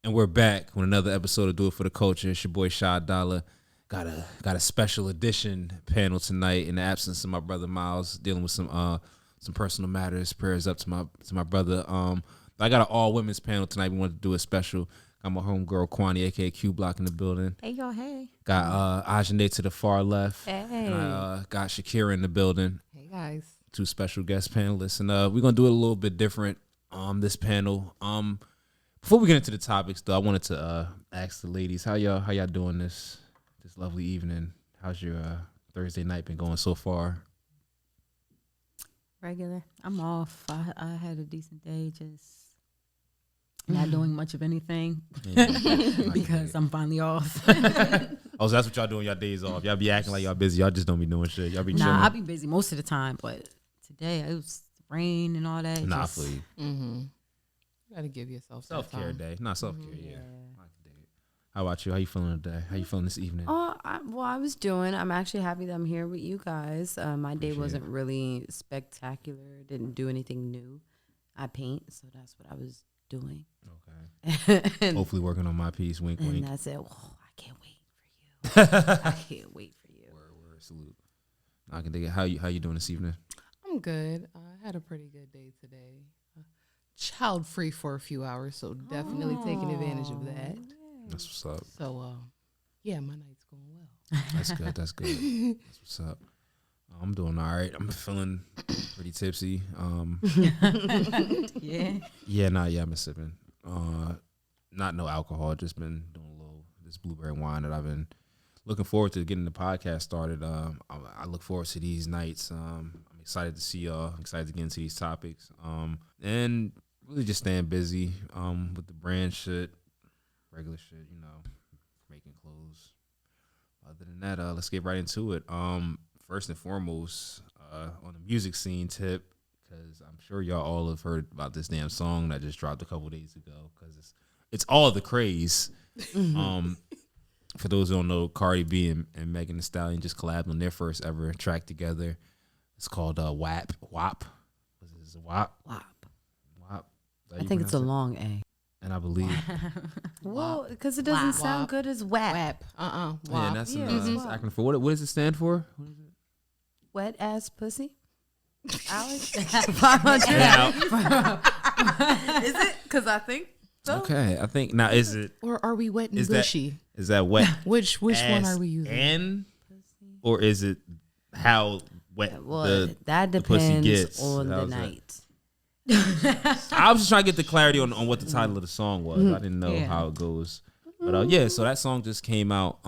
And we're back with another episode of Do It For The Culture. It's your boy Shad Dolla. Got a special edition panel tonight in the absence of my brother Myles, dealing with some personal matters. Prayers up to my brother. I got an all women's panel tonight. We wanted to do a special. Got my homegirl Quanie, aka Q Block, in the building. Hey y'all, hey. Got Ajane to the far left. Hey. And I got Shakira in the building. Hey guys. Two special guest panelists, and we're gonna do it a little bit different. This panel. Before we get into the topics, though, I wanted to ask the ladies how y'all doing this lovely evening. How's your Thursday night been going so far? Regular. I'm off. I had a decent day, just not doing much of anything because I'm finally off. Oh, so that's what y'all doing y'all days off. Y'all be acting like y'all busy. Y'all just don't be doing shit. Y'all be chilling. Nah, I be busy most of the time, but today it was rain and all that. Nah, for you. Mm-hmm. You gotta give yourself self-care day. Not self-care, yeah. Yeah. I can dig it. How about you? How you feeling today? How you feeling this evening? I'm actually happy that I'm here with you guys. My day Appreciate wasn't really spectacular. Didn't do anything new. I paint, so that's what I was doing. Okay. and, Hopefully working on my piece. Wink, wink. and that's it. Oh, I can't wait for you. I can't wait for you. Word, salute. I can dig it. How you doing this evening? I'm good. I had a pretty good day today. Child free for a few hours, so definitely taking advantage of that. That's what's up. So, yeah, my night's going well. That's good. That's good. That's what's up. I'm doing all right. I'm feeling pretty tipsy. Yeah. I've been sipping. Not no alcohol. Just been doing a little this blueberry wine that I've been looking forward to getting the podcast started. I look forward to these nights. I'm excited to see y'all. I'm excited to get into these topics. And really just staying busy. With the brand shit, regular shit. Making clothes. Other than that, let's get right into it. First and foremost, on the music scene tip, because I'm sure y'all all have heard about this damn song that just dropped a couple days ago, because it's all the craze. For those who don't know, Cardi B and Megan Thee Stallion just collabed on their first ever track together. It's called WAP. WAP. Is it WAP? WAP. WAP. I think it's a long A. And I believe. Well, because it doesn't sound good as WAP. WAP. Yeah, and that's Yeah, an WAP. acronym for what does it stand for? What is it? Wet ass pussy. Alex. 500. Is it? Because I think so. Okay, I think now is it? Or are we wet and Is bushy? Is that wet? Which one are we using? And or is it how wet Well, that the pussy depends gets? on the How's that? night. I was just trying to get the clarity on what the title of the song was. I didn't know how it goes, but yeah. So that song just came out.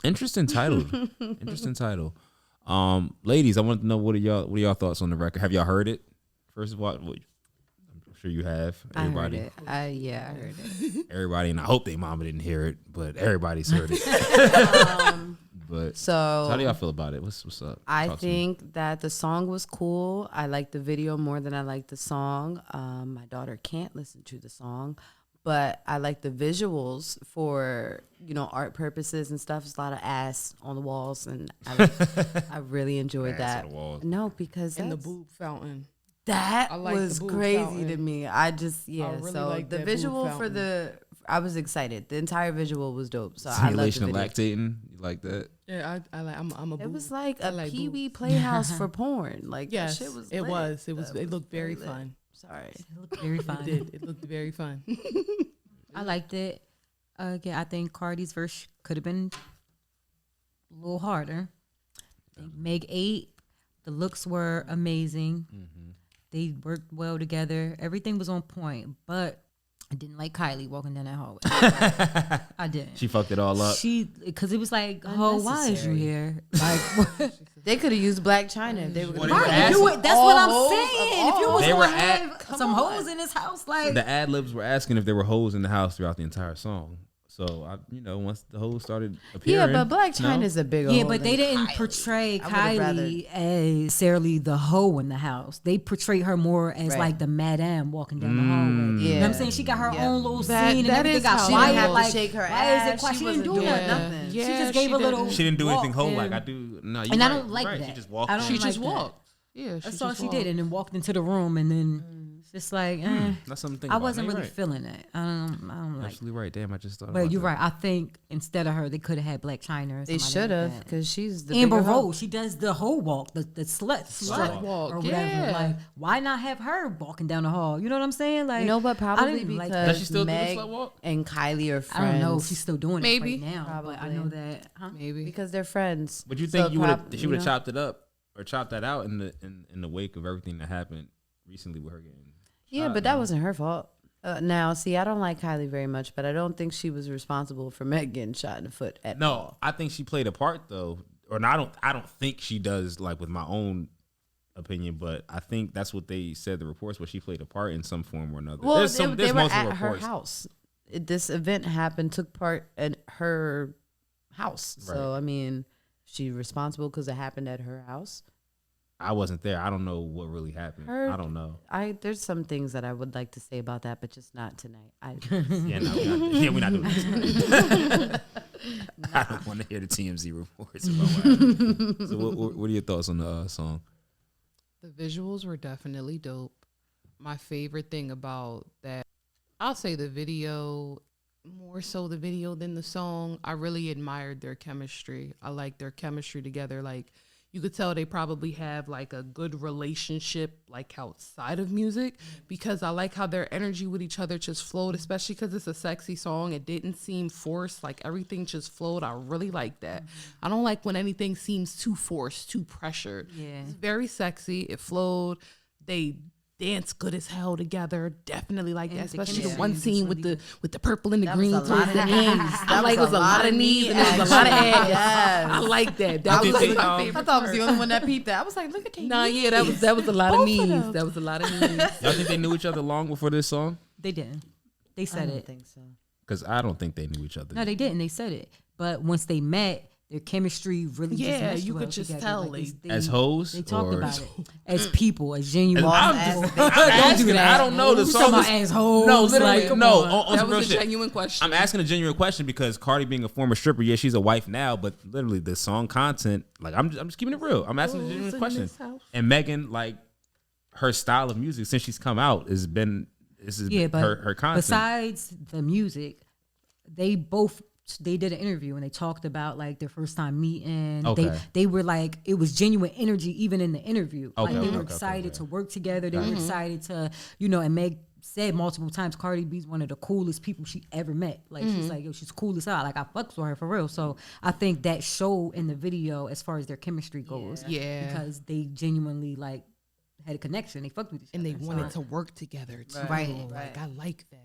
Interesting title. Interesting title. Ladies, I want to know what are y'all thoughts on the record? Have y'all heard it? First of all, I'm sure you have. Everybody. I heard it. I heard it. Everybody, and I hope they mama didn't hear it, but everybody's heard it. But So how do y'all feel about it? What's up? I Talk to me. think that the song was cool. I like the video more than I like the song. My daughter can't listen to the song, but I like the visuals for art purposes and stuff. There's a lot of ass on the walls, and I really enjoyed Ass that. on the walls. No, because And the that's- boob fountain. that I like the was boob crazy fountain. to me. I just really so like the that boob visual for fountain. I was excited. The entire visual was dope. So I loved Simulation the of video. lactating. You like that? Yeah, I'm a boob. It was like I a like Pee-wee boobs. Playhouse for porn. Like Yes, that shit was it lit. was. It was. That It looked very lit. fun. Sorry. It looked very It fun. did. It looked very fun. I liked it. Yeah, I think Cardi's verse could have been a little harder. I think Meg 8, the looks were amazing. They worked well together. Everything was on point, but I didn't like Kylie walking down that hallway. I didn't. She fucked it all up. Because it was like, oh, why is you Unnecessary. here? Like, They could have used Black China if they were What gonna they were do asking- it. that's what I'm saying. If you was They were going to at- have some hoes in his house, like, The ad libs were asking if there were hoes in the house throughout the entire song. So once the hoes started Yeah, appearing, but Black China's a big old. yeah, but they didn't portray I would've Kylie as necessarily the hoe in the house. They portrayed her more as Right. like the madam walking down the hallway. You know what I'm saying? She got her own little That- scene and that everything is got how She quiet. didn't have like, to shake her why ass. is it quiet? She didn't do wasn't doing nothing. Yeah, She just gave a little. she didn't do anything hoe walk like in. I do. No, you And I right, don't like right. that. She just walked. I don't She like just that. walked. Yeah, That's all she did, and then walked into the room, and then It's just like, That's something to think I about. wasn't No, you're really right. feeling it. I don't like. Absolutely right. Damn, I just thought. But about you're that. right. I think instead of her, they could have had Black China. Or They somebody should have, like that. because she's the Amber bigger hoe. Rose, she does the whole walk, the slut walk, or whatever. yeah. Like, why not have her walking down the hall? You know what I'm saying? Like, You know, but I probably didn't like because Does she still do the Meg slut walk? and Kylie are friends. I don't know if she's still doing Maybe. it right now, but I know Probably. that. Huh? Maybe. because they're friends. But you So think you would have? prob- She would have you know? chopped it up or chopped that out in the wake of everything that happened recently with her getting. Yeah, shot, but that man. wasn't her fault. Now, see, I don't like Kylie very much, but I don't think she was responsible for Meg getting shot in the foot at No, all. I think she played a part though, or no, I don't think she does. Like with my own opinion, but I think that's what they said. The reports where she played a part in some form or another. Well, there's they were multiple at her reports. house. This event happened, took part at her house. Right. So, I mean, she responsible because it happened at her house. I wasn't there. I don't know what really happened. I don't know. There's some things that I would like to say about that, but just not tonight. Yeah, no, we're not doing this. I don't want to hear the TMZ reports about what happened. So, what are your thoughts on the song? The visuals were definitely dope. My favorite thing about that, I'll say the video, more so the video than the song. I really admired their chemistry. I like their chemistry together. Like, you could tell they probably have like a good relationship like outside of music, because I like how their energy with each other just flowed, especially because it's a sexy song. It didn't seem forced. Like, everything just flowed. I really like that. I don't like when anything seems too forced, too pressured. Yeah. It's very sexy. It flowed. They dance good as hell together. Definitely like that, the especially the chemistry one is scene really with the purple and the That green was a towards lot the of end. knees. I That like it was was a lot of knees and it was a lot of ass. Yes. I like that. That Did was they, my um, favorite I thought I was part. the only one that peeped that. I was like, look at that. Nah, yeah, that was a lot of knees. That was a lot of knees. Y'all think they knew each other long before this song? They didn't. They I said don't it. think so. Because I don't think they knew each other. No, they didn't. They said it. But once they met, their chemistry really just Yeah, meshed you well could just together. tell, Like, like, As hoes? They talked or- about it as people, as genuine. I'm people. just asking. I don't know. The You song talking was, about assholes? no, literally, Like, come no. on. On That some real was a shit. genuine question. I'm asking a genuine question because Cardi being a former stripper, yeah, she's a wife now, but literally the song content, like I'm just keeping it real. I'm asking a genuine question. And Megan, like her style of music since she's come out has been But her content. besides the music, they did an interview and they talked about like their first time meeting. Okay. They were like, it was genuine energy even in the interview. Okay, Like they okay, were okay, excited okay. to work together. They were excited to, and Meg said multiple times Cardi B's one of the coolest people she ever met. Like she's like, yo, she's cool as hell. Like I fucks with her for real. So I think that showed in the video as far as their chemistry goes. Yeah. Because they genuinely like had a connection. They fucked with each And other. they wanted to work together too. Right. Like, I like that.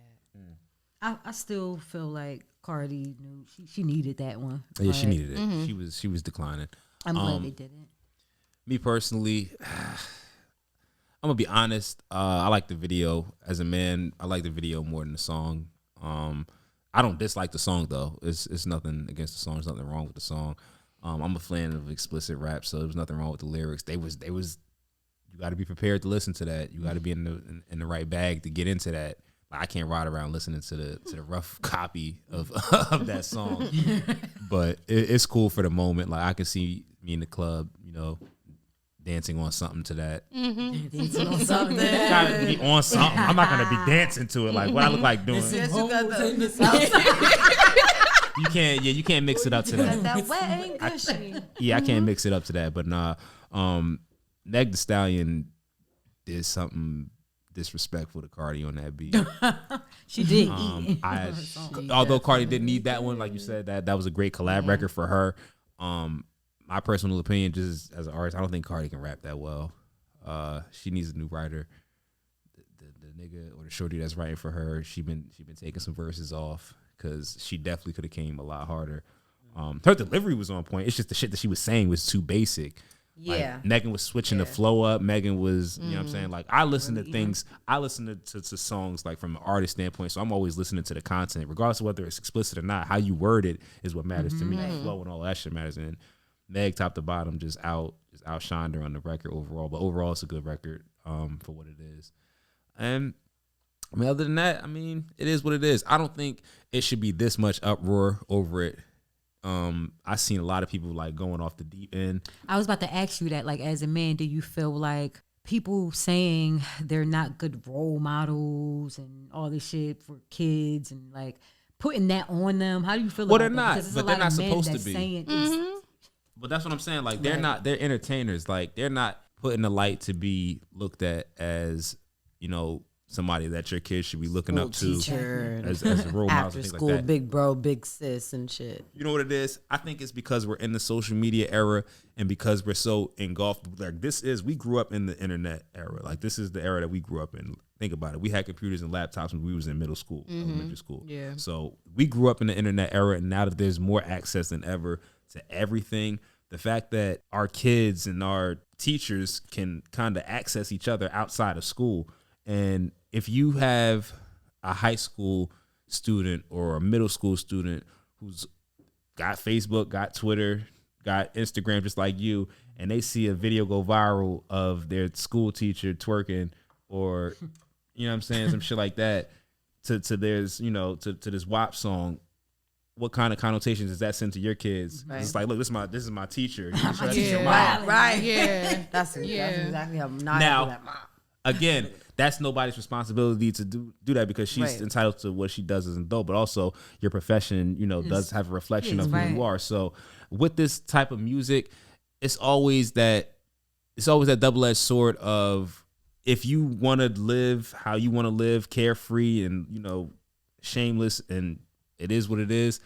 I still feel like Cardi knew she needed that one. Yeah, she but needed it. She was declining. I'm glad they didn't. Me personally, I'm gonna be honest. I like the video. As a man, I like the video more than the song. I don't dislike the song though. It's nothing against the song. There's nothing wrong with the song. I'm a fan of explicit rap, so there's nothing wrong with the lyrics. They was. You got to be prepared to listen to that. You got to be in the right bag to get into that. I can't ride around listening to the rough copy of of that song, but it's cool for the moment. Like I can see me in the club, dancing on something to that. Dancing on something. Trying to be on something. I'm not gonna be dancing to it. Like what I look like doing. Yes, you got the You can't mix it up to that. that wet and gushy. Yeah, I can't mix it up to that. But nah, Meg Thee Stallion did something disrespectful to Cardi on that beat. She did. Although Cardi didn't need that one, like you said, that was a great collab record for her. My personal opinion, just as an artist, I don't think Cardi can rap that well. She needs a new writer. The nigga or the shorty that's writing for her, she been taking some verses off because she definitely could have came a lot harder. Her delivery was on point. It's just the shit that she was saying was too basic. Yeah. Like, Megan was switching the flow up. Megan was, you know what I'm saying? Like, I listen to things, I listen to songs like from an artist standpoint. So I'm always listening to the content, regardless of whether it's explicit or not. How you word it is what matters to me. The flow and all that shit matters. And Meg, top to bottom, just outshined her on the record overall. But overall, it's a good record for what it is. And I mean, other than that, I mean, it is what it is. I don't think it should be this much uproar over it. I seen a lot of people like going off the deep end. I was about to ask you that, like, as a man, do you feel like people saying they're not good role models and all this shit for kids and like putting that on them. How do you feel Well, about they're that? not, Because there's but a they're lot not of men supposed to that's be. saying But that's what I'm saying. Like they're Right. not. They're entertainers. Like they're not put in the light to be looked at as somebody that your kids should be looking School up to teacher and as a role model after and things school, like that. big bro, big sis, and shit. You know what it is? I think it's because we're in the social media era and because we're so engulfed. Like we grew up in the internet era. Like this is the era that we grew up in. Think about it. We had computers and laptops when we was in middle school, elementary school. Yeah. So we grew up in the internet era, and now that there's more access than ever to everything, the fact that our kids and our teachers can kind of access each other outside of school. And if you have a high school student or a middle school student who's got Facebook, got Twitter, got Instagram just like you, and they see a video go viral of their school teacher twerking or, you know what I'm saying, some shit like that to this, to this WAP song, what kind of connotations does that send to your kids? Right. It's like, look, this is my teacher. You should Yeah. teach your mom. Right. Yeah. That's exactly how Naya Now- do that. Mom. Again, that's nobody's responsibility to do that because she's Right. entitled to what she does as an adult, but also your profession, does have a reflection of who right. you are. So with this type of music, it's always that double-edged sword of if you want to live how you want to live, carefree and, shameless, and it is what it is,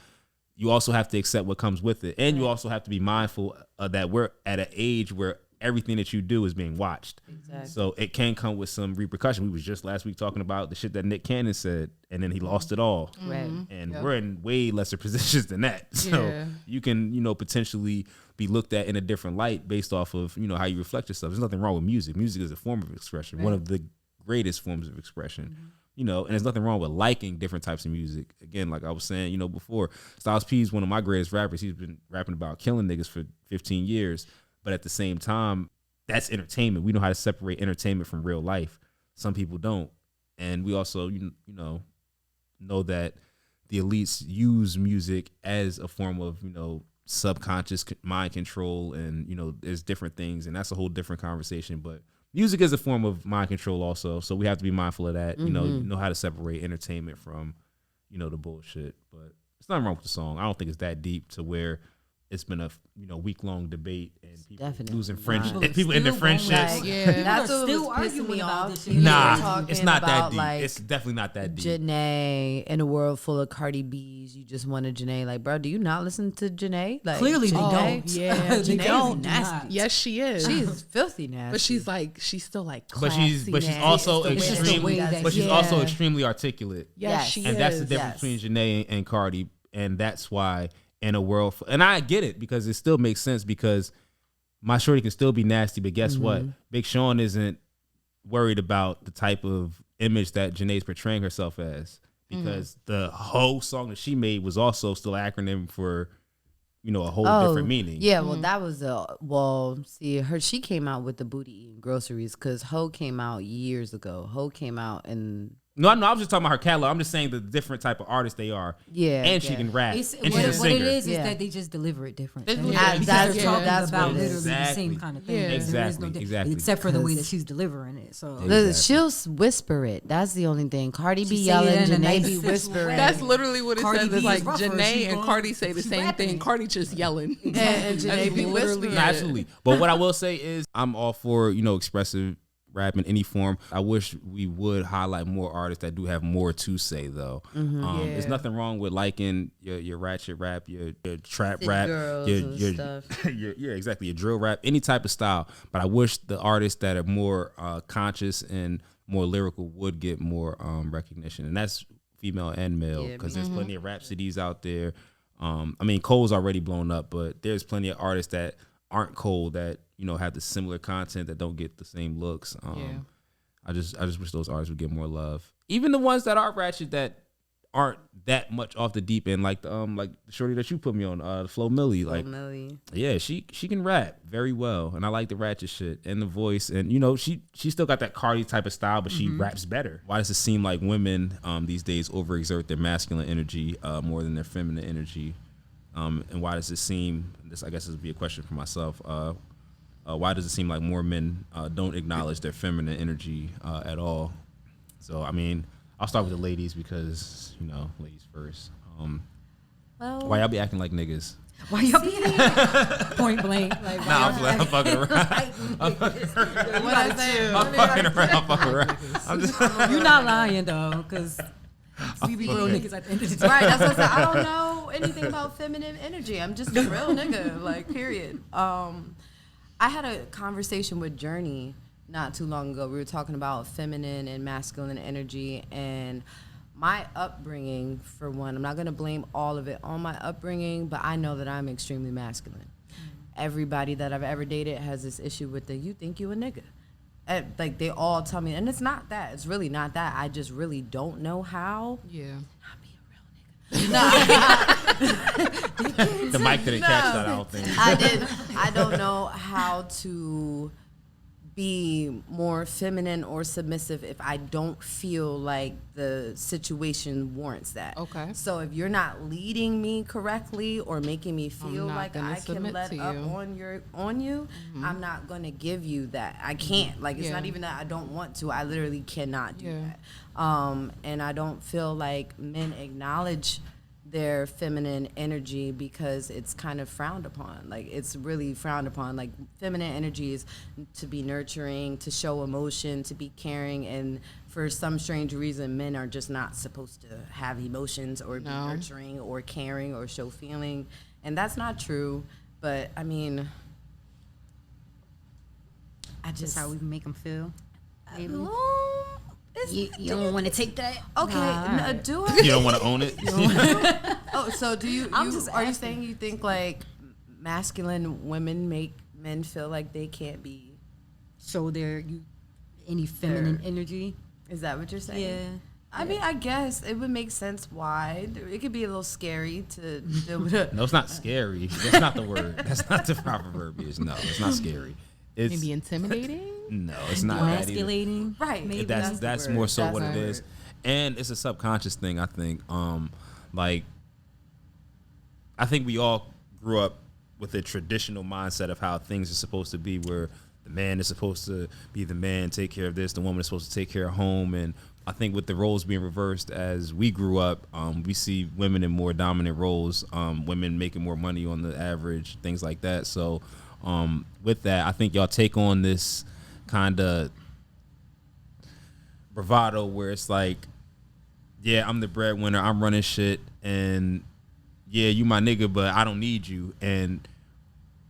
you also have to accept what comes with it. And you also have to be mindful that we're at an age where everything that you do is being watched. Exactly. So it can come with some repercussion. We was just last week talking about the shit that Nick Cannon said, and then he lost it all. Right. And we're in way lesser positions than that. So Yeah. you can, potentially be looked at in a different light based off of, how you reflect yourself. There's nothing wrong with music. Music is a form of expression, one of the greatest forms of expression. And there's nothing wrong with liking different types of music. Again, like I was saying, before, Styles P is one of my greatest rappers. He's been rapping about killing niggas for 15 years. But at the same time, that's entertainment. We know how to separate entertainment from real life. Some people don't. And we also, know that the elites use music as a form of, subconscious mind control. And, there's different things. And that's a whole different conversation. But music is a form of mind control also. So we have to be mindful of that. You know how to separate entertainment from, the bullshit. But it's nothing wrong with the song. I don't think it's that deep to where it's been a week-long debate and people Definitely losing not. friendships, People people in their still going friendships. Like, Yeah. that's People are what still was pissing arguing me about off. this shit. We were Nah, talking it's not that about, deep. like, It's definitely not that deep. Janae in a world full of Cardi B's. You just wanted Janae. Like, bro, do you not listen to Janae? Like, Clearly they Janae- don't. Yeah, They Janae don't. nasty. Yes, she is. She's filthy nasty. But she's still like But she's classy also nasty. It's just the extremely, way that but she's yeah. also extremely articulate. Yes, Yes. she And is. that's the difference Yes. between Janae and Cardi, and that's why in a world, and I get it because it still makes sense because my shorty can still be nasty, but guess what? Big Sean isn't worried about the type of image that Janae's portraying herself as because the whole song that she made was also still acronym for, a whole different meaning. Yeah, well, that was she came out with the booty eating groceries because Ho came out years ago. Ho came out and No, I was just talking about her catalog. I'm just saying the different type of artists they are. Yeah, And she yeah. can rap. It's, And what, she's a what it singer. is Yeah. that they just deliver it different. That's That's what it is. because That's- they're talking that's about what it is. literally the Exactly. same kind of thing. Yeah. There is no Exactly, di- exactly. Except for the way that Because- she's delivering it. So Exactly. She'll whisper it. That's the only thing. Cardi She be say it yelling, in a Janae nice be sensual whispering. way. That's literally what it Cardi says. B It's is like rougher. Janae She and going- Cardi say the she same rapping thing. it. Cardi just yelling. and That's Janae be literally whispering. it. No, absolutely. But what I will say is I'm all for, expressive rap in any form. I wish we would highlight more artists that do have more to say though. There's Yeah. nothing wrong with liking your ratchet rap, your trap City rap, girls your, and your, stuff. yeah, exactly, your drill rap, any type of style. But I wish the artists that are more conscious and more lyrical would get more recognition. And that's female and male Yeah, because there's plenty of Rhapsodies out there. Cole's already blown up, but there's plenty of artists that aren't Cole that have the similar content that don't get the same looks. Yeah. I just wish those artists would get more love. Even the ones that are ratchet that aren't that much off the deep end, like the shorty that you put me on, Flo Milli. Like, Millie. yeah, she can rap very well, and I like the ratchet shit and the voice, and she still got that Cardi type of style, but she raps better. Why does it seem like women these days overexert their masculine energy more than their feminine energy? And why does it seem? I guess this would be a question for myself. why does it seem like more men don't acknowledge their feminine energy at all? So, I mean, I'll start with the ladies because, ladies first. Why y'all be acting like niggas? Why y'all be point blank? Like, Nah, I'm fucking around. I'm fucking around. I'm just you're not lying though, because we be real niggas at the end of the day. Right, that's what I said. I don't know anything about feminine energy. I'm just a real nigga, like, period. I had a conversation with Journey not too long ago. We were talking about feminine and masculine energy, and my upbringing, for one, I'm not going to blame all of it on my upbringing, but I know that I'm extremely masculine. Everybody that I've ever dated has this issue with you think you a nigga. Like, they all tell me, and it's not that. It's really not that. I just really don't know how. Yeah. Not be a real nigga. the mic didn't catch that, I don't think. I don't know how to be more feminine or submissive if I don't feel like the situation warrants that. Okay. So if you're not leading me correctly or making me feel like I can submit let to up you. on you, I'm not going to give you that. I can't. Like, it's not even that I don't want to. I literally cannot do that. And I don't feel like men acknowledge their feminine energy because it's kind of frowned upon. Like, it's really frowned upon. Like, feminine energy is to be nurturing, to show emotion, to be caring, and for some strange reason, men are just not supposed to have emotions or be nurturing or caring or show feeling. And that's not true. But, I mean, Just how we make them feel. Maybe. You don't want to take that? Okay, Nah, do I? You don't want to own it? Oh, so do you? I'm just are you asking. saying you think like masculine women make men feel like they can't be? So any feminine energy? Is that what you're saying? Yeah. I mean, I guess it would make sense why. It could be a little scary to deal with it. No, it's not scary. That's not the word. That's not the proper verbiage. No, it's not scary. It's Maybe intimidating. no, it's not that either. Emasculating? Right. Maybe That's the more word. so That's what the it is, word. and it's a subconscious thing. I think. Like, I think we all grew up with a traditional mindset of how things are supposed to be, where the man is supposed to be the man, take care of this, the woman is supposed to take care of home, and I think with the roles being reversed as we grew up, we see women in more dominant roles, women making more money on the average, things like that. So with that, I think y'all take on this kind of bravado where it's like, yeah, I'm the breadwinner, I'm running shit, and yeah, you my nigga, but I don't need you. And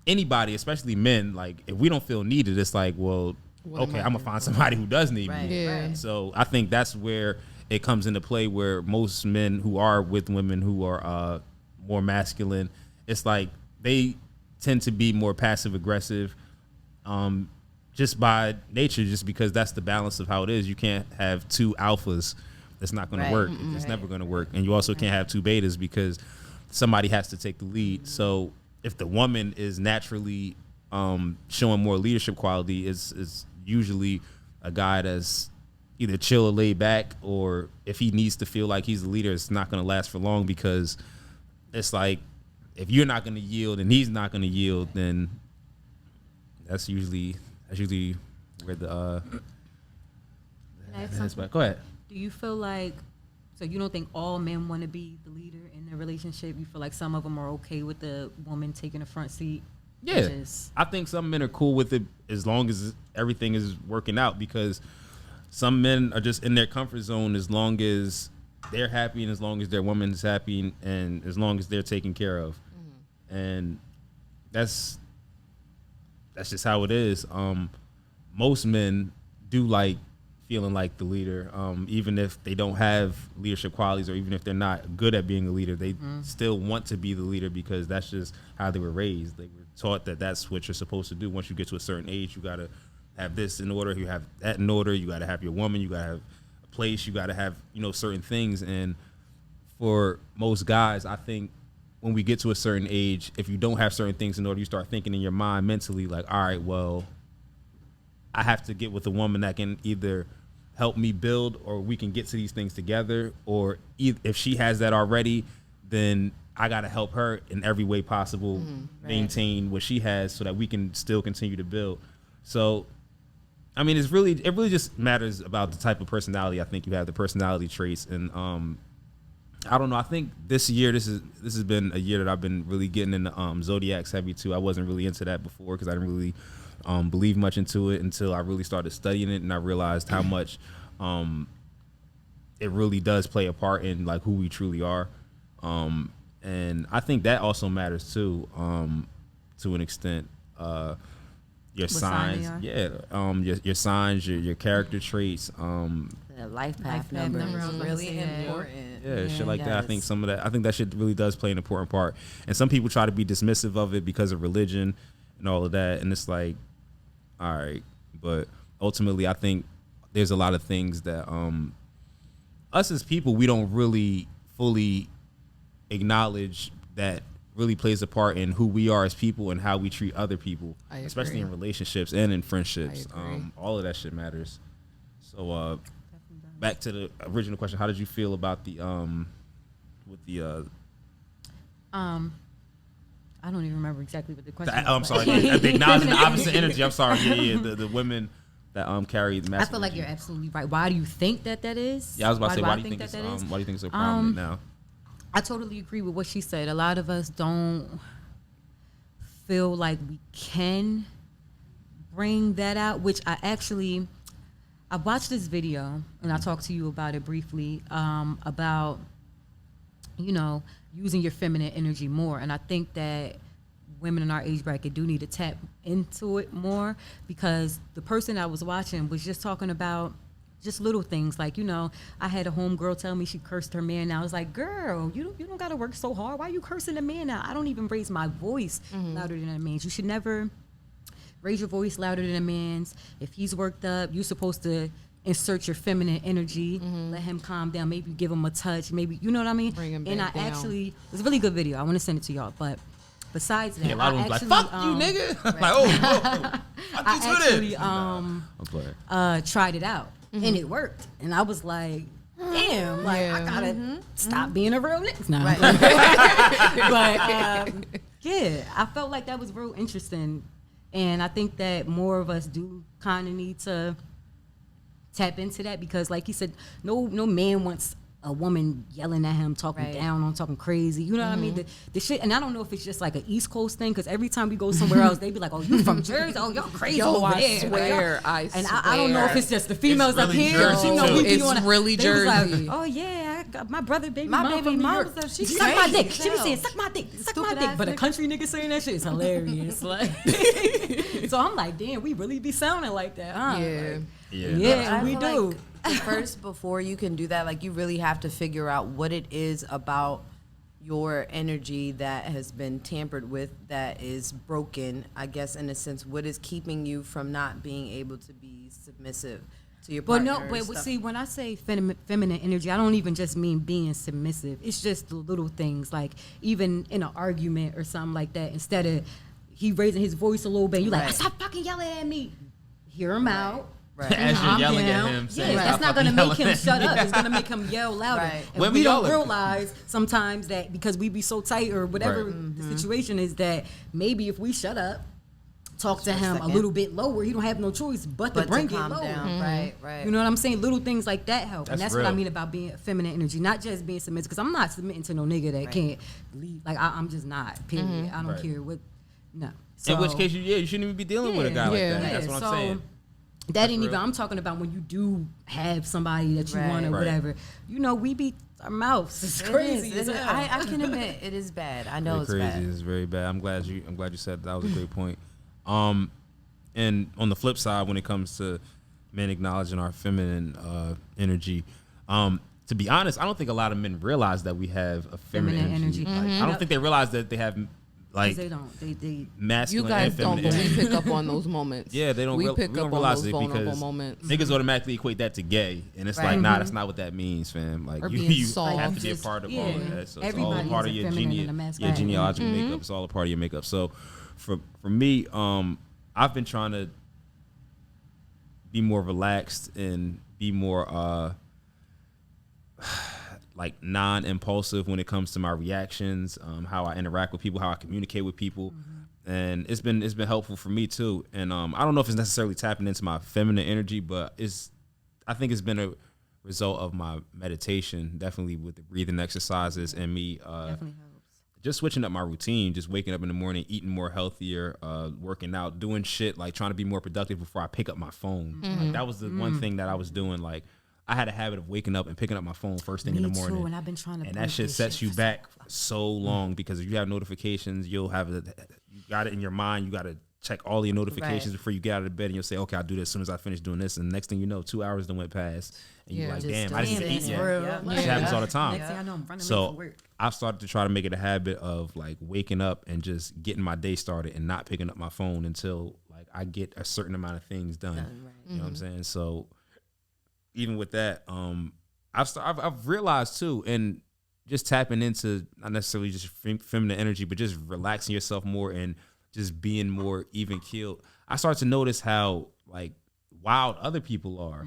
anybody, especially men, like, if we don't feel needed, it's like, well, okay, I'm gonna find somebody who does need Right. me. Yeah. So I think that's where it comes into play, where most men who are with women who are more masculine, it's like they tend to be more passive aggressive, just by nature, just because that's the balance of how it is. You can't have two alphas. It's not going to work. It's never going to work. And you also can't have two betas because somebody has to take the lead. So if the woman is naturally showing more leadership quality, is usually a guy that's either chill or laid back, or if he needs to feel like he's the leader, it's not going to last for long, because it's like, if you're not going to yield and he's not going to yield, then that's usually where the head's back. Go ahead. Do you feel like, so you don't think all men want to be the leader in their relationship? You feel like some of them are okay with the woman taking the front seat? Yeah, I think some men are cool with it as long as everything is working out, because some men are just in their comfort zone as long as they're happy and as long as their woman is happy and as long as they're taken care of. And that's just how it is. Most men do like feeling like the leader, even if they don't have leadership qualities, or even if they're not good at being a leader, they still want to be the leader, because that's just how they were raised. They were taught that that's what you're supposed to do. Once you get to a certain age, you got to have this in order, you have that in order, you got to have your woman, you got to have a place, you got to have, certain things. And for most guys, I think when we get to a certain age, if you don't have certain things in order, you start thinking in your mind mentally like, all right, well, I have to get with a woman that can either help me build, or we can get to these things together, or if she has that already, then I got to help her in every way possible, maintain what she has so that we can still continue to build. So, I mean, it really just matters about the type of personality I think you have, the personality traits. And I don't know. I think this year, this has been a year that I've been really getting into zodiacs heavy too. I wasn't really into that before because I didn't really believe much into it until I really started studying it, and I realized how much it really does play a part in like who we truly are. And I think that also matters too, to an extent. Your signs, your signs, your character traits, The life path number number is is really really important. shit like that. I think I think that shit really does play an important part. And some people try to be dismissive of it because of religion and all of that. And it's like, all right, but ultimately, I think there's a lot of things that us as people, we don't really fully acknowledge that really plays a part in who we are as people and how we treat other people, especially in relationships and in friendships. All of that shit matters. So back to the original question, how did you feel about the I don't even remember exactly what the question was. I'm sorry, the acknowledging the opposite energy. I'm sorry, the women that carry the masculine. I feel like you're absolutely right. Why do you think that is? Yeah, I was about to say, why do you think it's so prominent now? I totally agree with what she said. A lot of us don't feel like we can bring that out, which I watched this video and I talked to you about it briefly, about, using your feminine energy more. And I think that women in our age bracket do need to tap into it more, because the person I was watching was just talking about just little things like, I had a homegirl tell me she cursed her man out. I was like, girl, you don't got to work so hard. Why are you cursing the man out? I don't even raise my voice louder than a man's. You should never raise your voice louder than a man's. If he's worked up, you're supposed to insert your feminine energy, let him calm down, maybe give him a touch, maybe, you know what I mean? Bring him and back down. It's a really good video. I want to send it to y'all, but besides that, Yeah, a lot of them like, fuck you, nigga. Like, fuck you to this. tried it out and it worked, and I was like, damn, I gotta stop being a real nigga. No. But yeah, I felt like that was real interesting, and I think that more of us do kind of need to tap into that, because like you said, no man wants a woman yelling at him, talking down on, talking crazy. You know what I mean? The shit, and I don't know if it's just like an East Coast thing, because every time we go somewhere else, they be like, "Oh, you from Jersey? Oh, y'all crazy over there." I don't know if it's just the females really up here. Jersey, We be it's on really they was Jersey. like, "Oh yeah, I got my baby My mom baby from New mom York. said she's Suck my crazy dick." as She be hell. saying, "Suck my dick, suck my Stupid dick," ass but a nigga. country nigga saying that shit is hilarious. Like, so I'm like, damn, we really be sounding like that, huh? Yeah. Like, Yeah. yeah, I we feel do. like first, before you can do that, like you really have to figure out what it is about your energy that has been tampered with, that is broken, I guess, in a sense. What is keeping you from not being able to be submissive to your But partner? no, but see, when I say feminine energy, I don't even just mean being submissive. It's just the little things, like even in an argument or something like that. Instead of he raising his voice a little bit, you like, Right. "Stop fucking yelling at me." Hear him out. Right. As you're Calm yelling down. at him, Yeah, saying, that's "Stop not gonna fucking make him yelling at shut me." up. It's gonna make him yell louder. Right. And Women we don't yell at- realize sometimes that because we be so tight or whatever Right. the situation is, that maybe if we shut up, talk to Just a him a second. little bit lower, he don't have no choice but to But bring to it calm lower. down. Right. You know what I'm saying? Little things like that help. That's And that's what I real. mean about being feminine energy, not just being submissive. Because I'm not submitting to no nigga that can't leave. Like, I'm just not, period. I don't Right. care what, no. In which So- case, you shouldn't even be dealing with a guy like that. That's what I'm saying. That ain't real. even, I'm talking about when you do have somebody that you Right. want or Right. whatever. We be, our mouths is It crazy is. as hell. I can admit it is bad. I know Very it's crazy. bad. It's very bad. I'm glad you said that was a great point. And on the flip side, when it comes to men acknowledging our feminine energy, to be honest, I don't think a lot of men realize that we have a feminine energy. Like, I don't think they realize that they have 'Cause like they don't. They masculine You guys and don't, feminine but we energy. pick up on those moments. Yeah, they don't. We We pick don't up on realize those it vulnerable because moments. niggas automatically equate that to gay, and it's like, nah, that's not what that means, fam. Like Or you being soft. have to be a Just- part of yeah. all of that. So it's all Everybody a part has of a your feminine and a masculine. genealogical makeup. It's all a part of your makeup. So for me, I've been trying to be more relaxed and be more like non-impulsive when it comes to my reactions, how I interact with people, how I communicate with people. And it's been helpful for me too. And I don't know if it's necessarily tapping into my feminine energy, but I think it's been a result of my meditation, definitely with the breathing exercises and me Definitely helps. just switching up my routine, just waking up in the morning, eating more healthier, working out, doing shit, like trying to be more productive before I pick up my phone. Like that was the one thing that I was doing. Like I had a habit of waking up and picking up my phone first thing in the morning. Too, and I've been trying to. And that shit sets you back so long because if you have notifications, you got it in your mind. You got to check all your notifications before you get out of bed, and you'll say, okay, I'll do this as soon as I finish doing this. And the next thing you know, 2 hours done went past, and you're like, damn, I didn't even eat yet. It happens all the time. Next thing I know, I'm running late So for work. I've started to try to make it a habit of like waking up and just getting my day started and not picking up my phone until like I get a certain amount of things done. You know what I'm saying? So even with that, I've realized too, and just tapping into not necessarily just feminine energy, but just relaxing yourself more and just being more even keeled. I start to notice how like wild other people are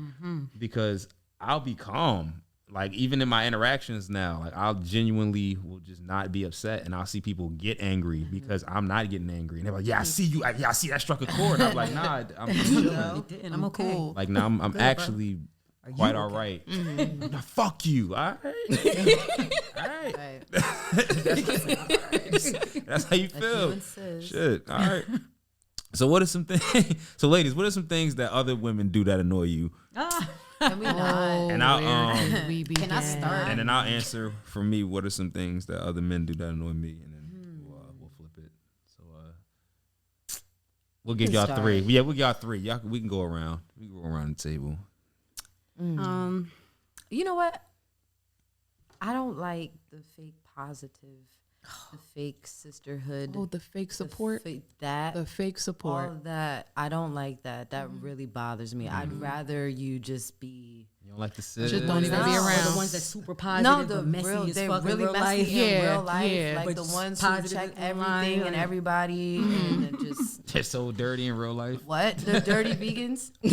because I'll be calm. Like even in my interactions now, like I'll genuinely will just not be upset, and I'll see people get angry because I'm not getting angry, and they're like, "Yeah, I see you. I see that struck a chord." I'm like, "Nah, I'm chilling. I'm okay. Cool. Like now, I'm Good, actually quite all right. Now, fuck you. All right, all right. That's how you feel. Shit. All right. So what are some things? So ladies, what are some things that other women do that annoy you? Can we not? And I'll Can I start? and then I'll answer for me. What are some things that other men do that annoy me? And then we'll flip it. So we'll give y'all start. three. Yeah, we got three. We can go around. We can go around the table. You know what? I don't like the fake positive, the fake sisterhood. Oh, the fake support. The fake support. all of that. I don't like that. That really bothers me. I'd rather you just be. You don't like the sis? Just don't even be Or around. the ones that's super positive, No, the but messy real, as they're fuck in really real messy life. in real life. Yeah. Like But the ones who positive check online, everything and like- everybody and just They're so dirty in real life. what? The dirty vegans? Oh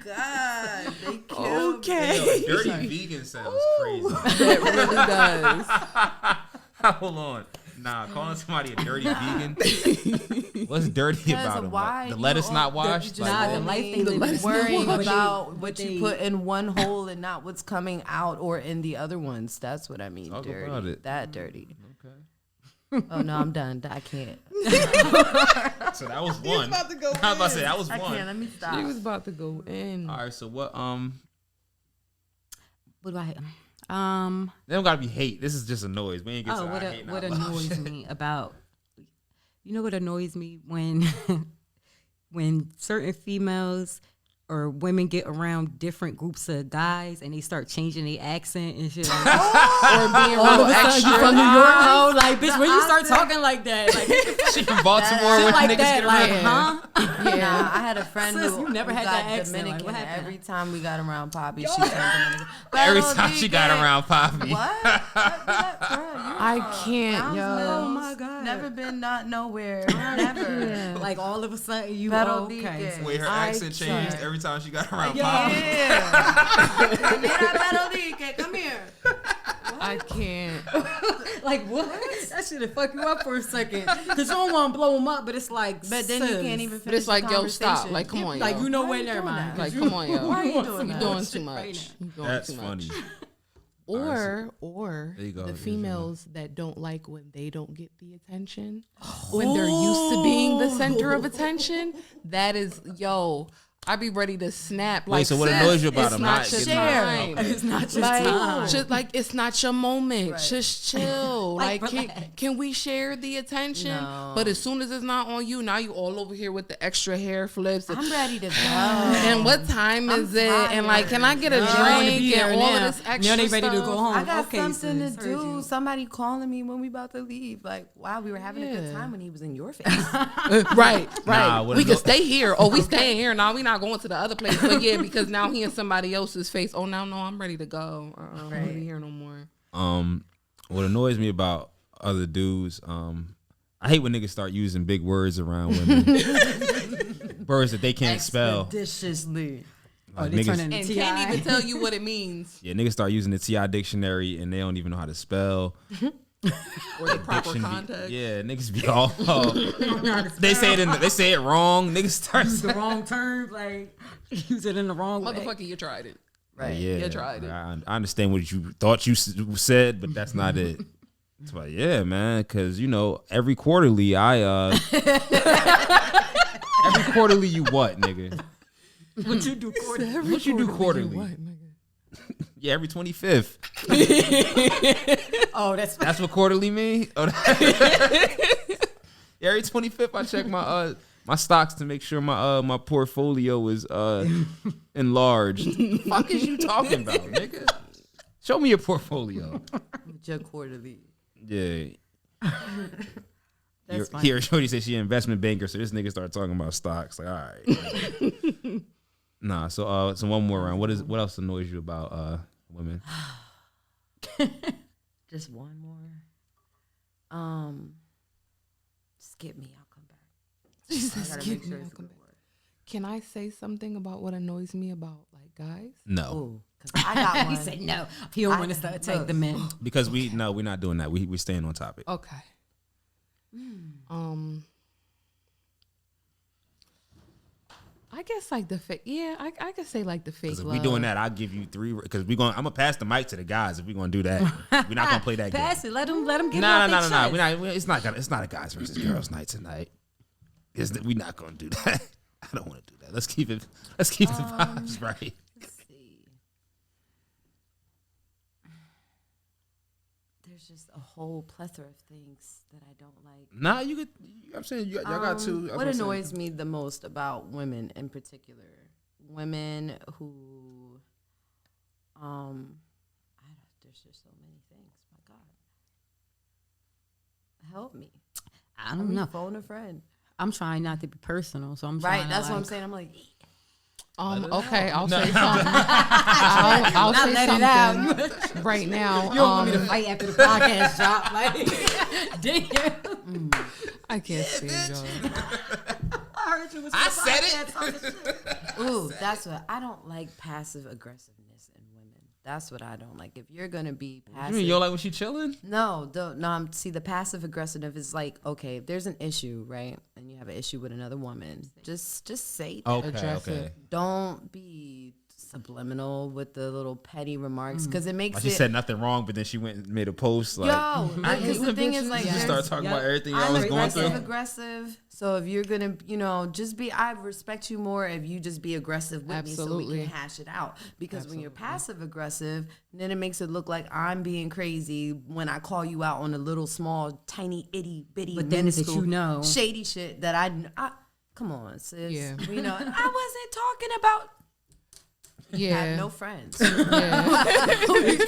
God, they kill me. Okay. Dirty vegan sounds crazy. That really does. Hold on. Nah, calling somebody a dirty vegan. What's dirty Because about them? why Like, the you lettuce all- not washed? you Like, Nah, what? the life they The live lettuce is Worrying what about they- what you put in one hole and not what's coming out or in the other ones. That's what I mean. Talk dirty. about it. That dirty. Okay. Oh no, I'm done. I can't. So that was one. about to go I was about to say that was I one. can't. Let me stop. She was about to go in. All right. So what? What do I? They don't gotta be hate. This is just a noise. We ain't get to What I hate what not love annoys shit. me about? You know what annoys me when when certain females or women get around different groups of guys and they start changing their accent and shit. Like, Or being all real of a sudden extra. you from New York, oh, like bitch, when you start talking like that, like She from Baltimore shit when like niggas that, get like, around. huh? Nah, I had a friend Sis, who you never who had got that accent. Like, Dominican. what happened? Every time we got around Poppy, she turned Dominican. Every Pero time she got dije, around Poppy. What? Bruh, I can't, yo. Oh my God. Never been not nowhere. Never. Like all of a sudden you Pero okay. dije. Wait, her I accent changed tried. every time she got around Poppy. Yeah. Mira, pero dije, come here. I can't. Like what? That should have fucked you up for a second. Cause you don't want to blow them up, but it's like, But then you sis. can't even finish But it's like, the yo, stop. conversation. Like, come on, yo. Like you know Why what? you Never doing mind. that? Like, 'Cause come on, yo. Why are you doing You that? doing Shit too right much. now. You doing That's too much. funny. Or There you go. the There's females that don't like when they don't get the attention, when they're used to being the center of attention. That is, yo, I be ready to snap. Like, so what sis, annoys you about it's them not not your getting time. Okay. It's not just Like, time. just like it's not your moment. Right. Just chill. Like, Like, relax. can we share the attention? No. But as soon as it's not on you, now you all over here with the extra hair flips. I'm ready to go. And what time is it? And like, can I get a They wanna be drink there and all now. of this extra Now they ready to stuff? go home. I got Okay, something sis. to Heard do. you. Somebody calling me when we about to leave. Like, wow, we were having a good Yeah. time when he was in your face. Right. Nah, what we is can no- stay here. Oh, we staying here. Now we not going to the other place. But yeah, because now he in somebody else's face. Oh, now no, I'm ready to go. I don't want to be here no more. What annoys me about other dudes, I hate when niggas start using big words around women. Words that they can't spell. Expeditiously. Like, they turn niggas, into And T.I. can't even tell you what it means yeah, niggas start using the TI dictionary and they don't even know how to spell. or the proper Diction be- context. yeah, niggas be all. They say it wrong. Niggas start use the wrong term, like use it in the wrong way. Motherfucker, you tried it. Right. Yeah, You tried it. I understand what you thought you said, but that's not it. It's like, yeah, man, because every quarterly every quarterly you what, nigga? What you do quarterly? What you do quarterly? What, nigga? Yeah, every 25th. Oh, That's what quarterly mean? Oh, yeah, every 25th I check my stocks to make sure my portfolio is enlarged. Fuck is you talking about, nigga? Show me your portfolio. With your quarterly. Yeah. That's funny. Here, Shorty said she an investment banker, so this nigga started talking about stocks. Like, all right. Nah, so one more round. What else annoys you about women? Just one more. Skip me. I'll come back. She said, I gotta "Skip make me, sure I'll it's a come good back." word. Can I say something about what annoys me about like guys? No, Ooh, because I got one. He said no. He don't want us to attack the men. because we're not doing that. We're staying on topic. Okay. I guess like the fake. Yeah, I could say like the fake Because if love. we doing that, I'll give you 3. Because I'm gonna pass the mic to the guys if we're gonna do that. We're not gonna play that game. Pass it. Let them get it No. off their chest. It's not a guys versus girls night tonight. We're not gonna do that. I don't want to do that. Let's keep the vibes right. Let's see. There's just a whole plethora of things that I don't like. Nah, you could. I'm saying y'all got two. What annoys me the most about women in particular? Women who, there's just so many things. My God, help me. I don't know. Phone a friend. I'm trying not to be personal, so I'm Right, trying that's to, what I'm saying. I'm like, Okay, I'll say something. I'll Not say let it something right now. You don't want me to fight after the podcast drop, like, damn. I can't stand y'all. I heard you was. I said it. ooh, that's what I don't like. Passive aggressiveness in women. That's what I don't like. If you're gonna be You passive, mean you don't like when she chilling? no. See, the passive aggressive is like, okay, if there's an issue, right, and you have an issue with another woman, just say that. Okay. Don't be subliminal with the little petty remarks because it makes Like she it. said nothing wrong, but then she went and made a post like, Yo, I hate because the when thing bitches is like, just start talking about everything y'all I'm was going aggressive, through. aggressive. So if you're gonna, just be, I respect you more if you just be aggressive with me, so we Absolutely. can hash it out. Because when you're passive aggressive, then it makes it look like I'm being crazy when I call you out on a little small, tiny, itty bitty, But then it's that minuscule, shady shit that I come on, sis. Yeah. I wasn't talking about. I Yeah. have no friends. Yeah.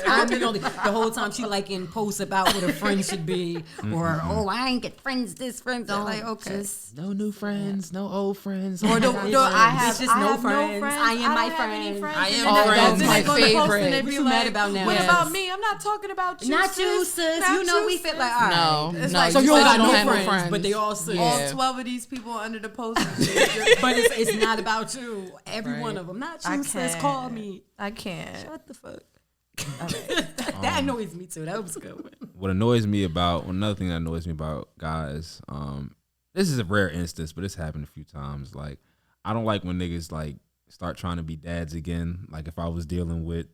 I'm the only. The whole time she like in posts about what a friend should be, or I ain't get friends. This friends. Don't Like okay. No new friends, no old friends. Or I have, It's just I no have friends. no friends. I am my don't have any friend. I am And my then friend. then That's they my go to post favorite. and they What be you mad like, about now? What Yes. about me? I'm not talking about you. Not you, sis. Not You know we sis. fit like all right. No. It's no, like- So you you said all you got don't no have no friends, friends. but they all sis. Yeah. All 12 of these people under the post. But it's not about you. Every Right. one of them. Not I you, sis. can't. Call me. I can't. What the fuck? That annoys me too. That was a good one. What annoys me about another thing that annoys me about guys, this is a rare instance, but it's happened a few times. Like, I don't like when niggas like start trying to be dads again. Like if I was dealing with,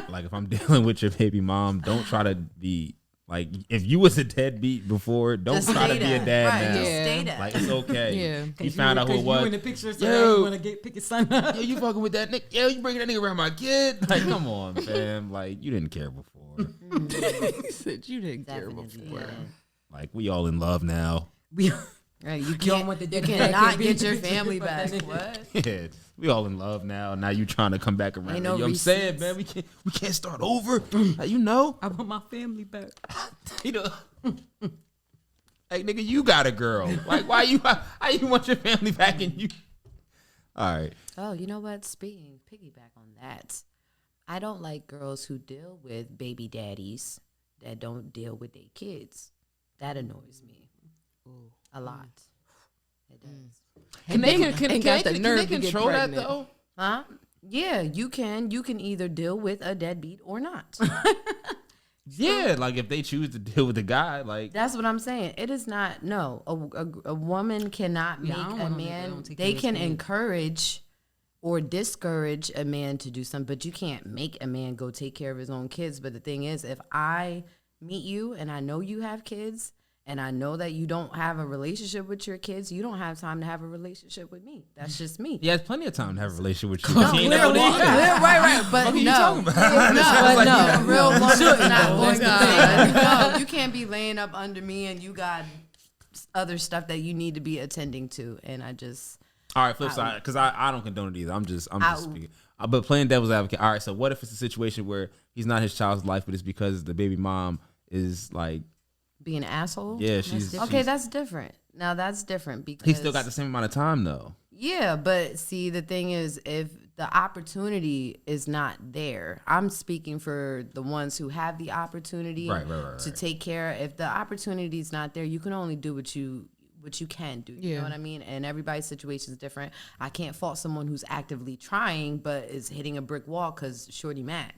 like if I'm dealing with your baby mom, don't try to be like if you was a deadbeat before, don't Just try to stay be a that. dad Right, now. just Yeah. stay that. Like it's okay. Yeah. You found out who it was. You in the picture, so Yo. you want to pick your son up. Yo, you fucking with that nigga? Yo, you bringing that nigga around my kid? Like, come on, fam. Like, you didn't care before. He said you didn't care Definitely, before. yeah. Like, we all in love now. We, Right, you don't want the you dick cannot back. get your family back. What? Yeah, we all in love now. Now you trying to come back around. Ain't no You know what I'm saying, receipts. man? We can't start over. Like, you know? I want my family back. You know? Like, nigga, you got a girl. Like, how you want your family back and you? All right. Oh, you know what? Piggyback on that. I don't like girls who deal with baby daddies that don't deal with their kids. That annoys me a lot. It does. Can they got the nerve can to they get control that pregnant. though? Huh? Yeah, you can either deal with a deadbeat or not. Yeah, like if they choose to deal with the guy, like That's what I'm saying. It is not, no. A woman cannot make I don't a want no nigga that man, don't take they care of can his kids. encourage or discourage a man to do something, but you can't make a man go take care of his own kids. But the thing is, if I meet you and I know you have kids and I know that you don't have a relationship with your kids, you don't have time to have a relationship with me. That's just me. he has plenty of time to have a relationship with you. No, He ain't never literally, wanted it. right. But What are you no, talking about? but no, real woman's not though. going to. No, you can't be laying up under me, and you got other stuff that you need to be attending to, and I just. All right, flip side, because I don't condone it either. I'm just speaking. But playing devil's advocate. All right, so what if it's a situation where he's not his child's life, but it's because the baby mom is like Being an asshole. Yeah, she's Okay, that's different. Now that's different because he still got the same amount of time though. Yeah, but see, the thing is, if the opportunity is not there, I'm speaking for the ones who have the opportunity to take care. If the opportunity is not there, you can only do what you can do. You know what I mean? And everybody's situation is different. I can't fault someone who's actively trying but is hitting a brick wall because shorty mad.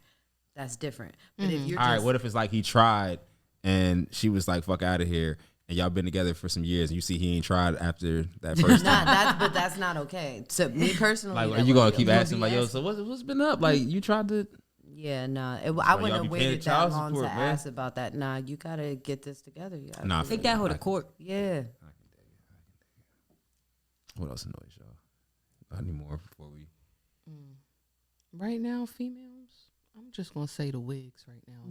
That's different. But if you're All right, what if it's like he tried and she was like, "Fuck out of here," and y'all been together for some years, and you see he ain't tried after that first time? but that's not okay. To me personally, Like, are that you would gonna be- keep you would asking be like, "Yo, asking- so what's been up?" Like, you tried to. Yeah, nah. I y'all wouldn't be have paying waited child that long support, to man. ask about that. Nah, you gotta get this together. You gotta Nah, do take it. That hoe to court. Yeah. What else annoys y'all? I need more before we. Right now, females, I'm just gonna say the wigs right now.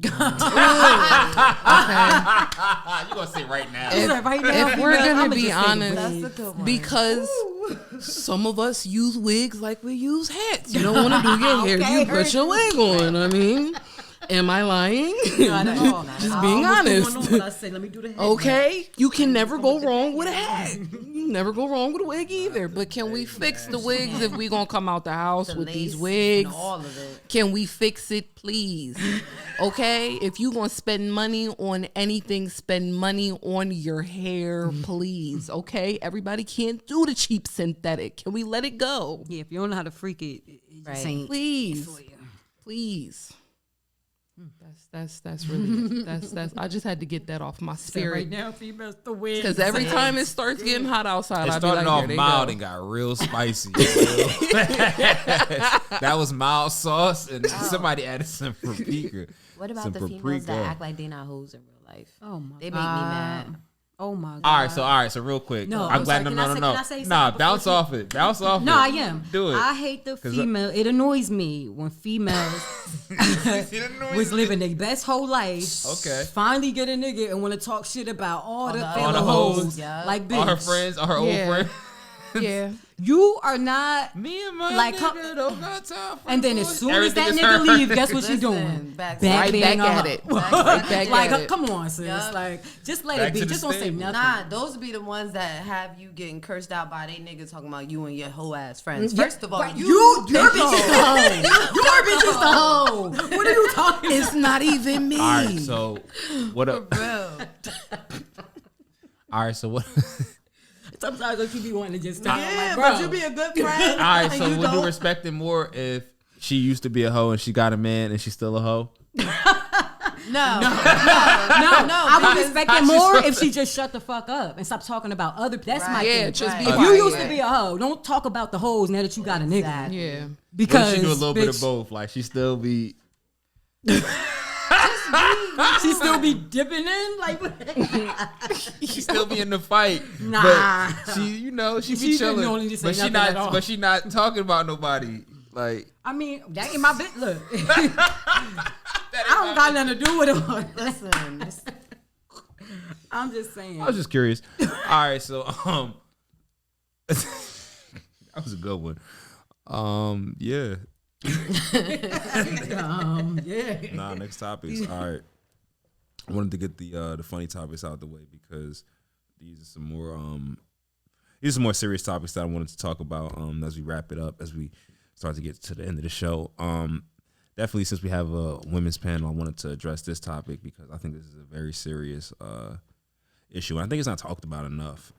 You gonna say right now? Right now, If we're females, gonna I'ma be just say the honest, wigs. That's a good one. because some of us use wigs like we use hats. You don't want to do your hair, you put your wig on. I mean, am I lying? Not at all. Just being honest. I say, let me do the head. Okay, you can never go wrong with a hat. You never go wrong with a wig either. But can we fix the wigs if we gonna come out the house The with these lace wigs? and all of it. Can we fix it, please? Okay, if you gonna spend money on anything, spend money on your hair, please. Okay, everybody can't do the cheap synthetic. Can we let it go, Yeah, if you don't know how to freak it, it just ain't. please? Please. That's really it. That's. I just had to get that off my Right spirit. now, females, the wigs. Because every time it starts getting hot outside, It I be started like, off here they mild go. and got real spicy. real fast. That was mild sauce, and somebody added some paprika. What about Some the females paprika. that act like they not hoes in real life? Oh my They god, make me mad. Oh my god. All right, so real quick. No, I'm I'm glad. sorry, No, can no, I no, say no. Nah, something bounce before off it. Bounce off No, it. I am. Do it. I hate the 'Cause female. It annoys me when females was living their best whole life. Okay. Finally get a nigga and want to talk shit about all the the fellow other hoes. hoes. Yeah. Like, bitch, All her friends, all her old Yeah. friends. Yeah. you are not. Me and my Like, nigga don't got time for And then the as boys. soon as Everything that is nigga her. leave, guess what she Listen, doing? back Right being back a at hoe. it. Right back Like, at it. come on, sis. Yup. Like, just let Back it be. to the Just don't say stable. nothing. Nah, those be the ones that have you getting cursed out by they niggas talking about you and your hoe ass friends. Yeah, First of all, right, you your the bitch is the hoe. hoe. Your bitch is the hoe. What are you talking It's not even me. All right, so what up? Bro. All right, so what? Sometimes I keep be wanting to just stop. Yeah, Like, bro. but you be a good friend. All right, and so you would you don't. respect it more if she used to be a hoe and she got a man and she's still a hoe? No, No, no, I would because respect how it she more supposed if to- she just shut the fuck up and stop talking about other. That's my Right. Yeah, thing. just be Right. If you quiet. used to be a hoe, don't talk about the hoes now that you got a nigga. Exactly. Yeah. What Because if she do a little bit of bitch, both? Like she still be. she still be dipping in like. She still be in the fight. Nah. But she, you know, she She be didn't chilling. only just say But she nothing not. at all. But she not talking about nobody. Like I mean, that ain't my bitch. Look, I don't got nothing to do with it. Listen, I'm just saying. I was just curious. All right, so that was a good one. Yeah. Yeah. Nah, next topics. All right. I wanted to get the funny topics out the way because these are some more serious topics that I wanted to talk about as we wrap it up, as we start to get to the end of the show. Definitely, since we have a women's panel, I wanted to address this topic because I think this is a very serious issue, and I think it's not talked about enough.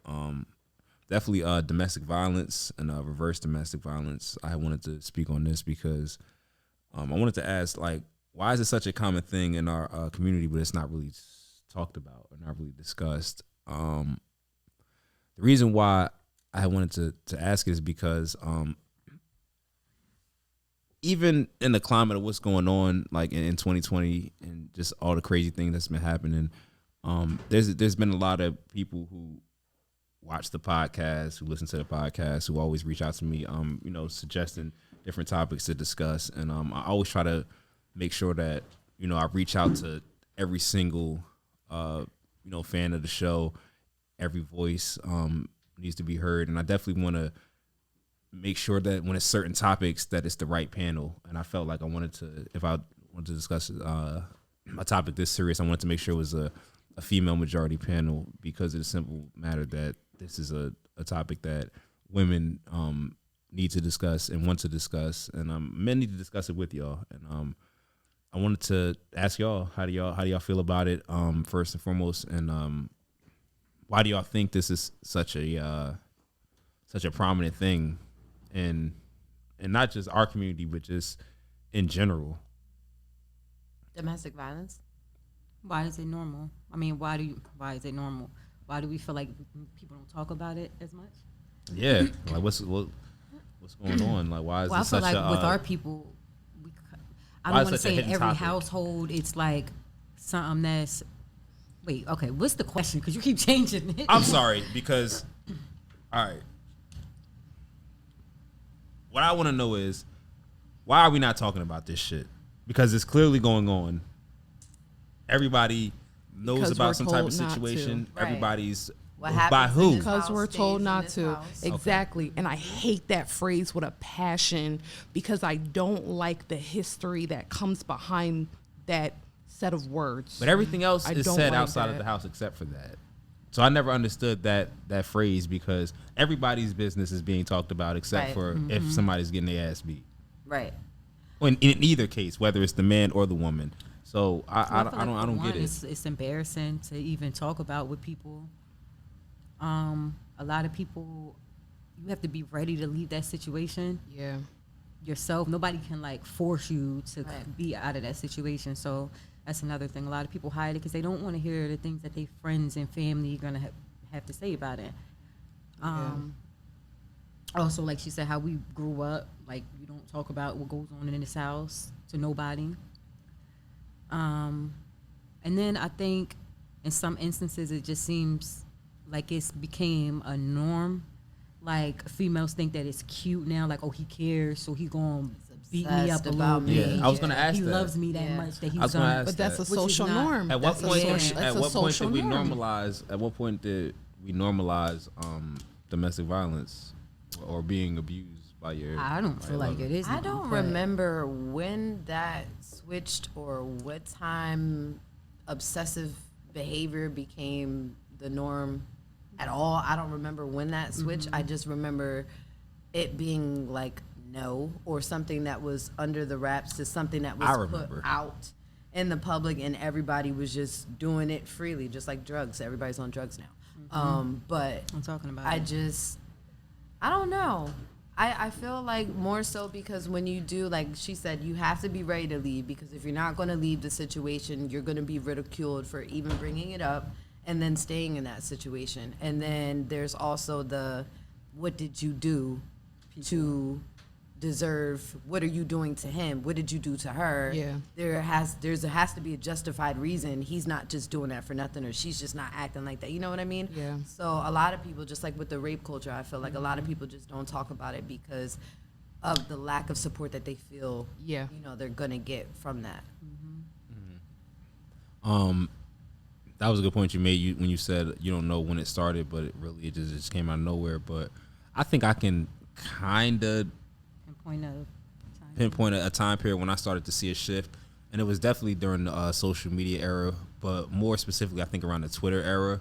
definitely domestic violence and reverse domestic violence. I wanted to speak on this because I wanted to ask, like, why is it such a common thing in our community, but it's not really talked about or not really discussed? The reason why I wanted to ask it is because even in the climate of what's going on, like in 2020 and just all the crazy things that's been happening, there's been a lot of people who watch the podcast, who listen to the podcast, who always reach out to me, suggesting different topics to discuss. And I always try to make sure that, I reach out to every single, fan of the show. Every voice needs to be heard. And I definitely want to make sure that when it's certain topics that it's the right panel. And I felt like if I wanted to discuss a topic this serious, I wanted to make sure it was a female majority panel, because of the simple matter that this is a topic that women need to discuss and want to discuss, and men need to discuss it with y'all. And I wanted to ask y'all, how do y'all feel about it, first and foremost, and why do y'all think this is such a prominent thing, and not just our community, but just in general? Domestic violence. Why is it normal? I mean, why is it normal? Why do we feel like people don't talk about it as much? Yeah, like what's going on? Like, why is Well, I this feel such like a with our people, I why don't is want to such a say in hidden every topic? household it's like something that's. Wait, okay. What's the question? Because you keep changing it. I'm sorry, because all right, what I want to know is, why are we not talking about this shit? Because it's clearly going on. Everybody knows Because about we're some type of told not to. situation. Right. Everybody's What by happens in who? this Because house we're told stays in not this to. house. Exactly. And I hate that phrase with a passion, because I don't like the history that comes behind that set of words. But everything else I is don't said like outside of that. the house except for that. So I never understood that phrase, because everybody's business is being talked about except Right. for if somebody's getting their ass beat. Right. In either case, whether it's the man or the woman. So Well, I feel like don't for get one, it. It's embarrassing to even talk about with people. A lot of people, you have to be ready to leave that situation Yeah. yourself. Nobody can like force you to Right. be out of that situation. So that's another thing. A lot of people hide it because they don't want to hear the things that their friends and family are gonna have to say about it. Also, like she said, how we grew up, like you don't talk about what goes on in this house to nobody. And then I think in some instances it just seems like it's became a norm. Like females think that it's cute now, like, oh, he cares, so he gonna beat me obsessed up a little about bit. me. Yeah, I was gonna ask He that. loves me that Yeah. much that he's I was gonna gonna. ask But that's a that. Which is social not- norm. At what That's a point? social- At that's a what point social did we norm. normalize? At what point did we normalize domestic violence or being abused by your? I don't feel like it is. I don't remember when that switched or what time obsessive behavior became the norm at all. I don't remember when that switched. I just remember it being like no, or something that was under the wraps to something that I was put remember. out in the public, and everybody was just doing it freely, just like drugs. Everybody's on drugs now. But I'm talking about. I don't know. I feel like more so because when you do, like she said, you have to be ready to leave, because if you're not going to leave the situation, you're going to be ridiculed for even bringing it up and then staying in that situation. And then there's also the, what did you do to deserve, what are you doing to him? What did you do to her? Yeah. There has to be a justified reason. He's not just doing that for nothing, or she's just not acting like that. You know what I mean? Yeah. So a lot of people, just like with the rape culture, I feel like a lot of people just don't talk about it because of the lack of support that they feel, Yeah. they're gonna get from that. That was a good point you made when you said you don't know when it started, but it just came out of nowhere. But I think I can kind of pinpoint a time period when I started to see a shift, and it was definitely during the social media era, but more specifically, I think around the Twitter era.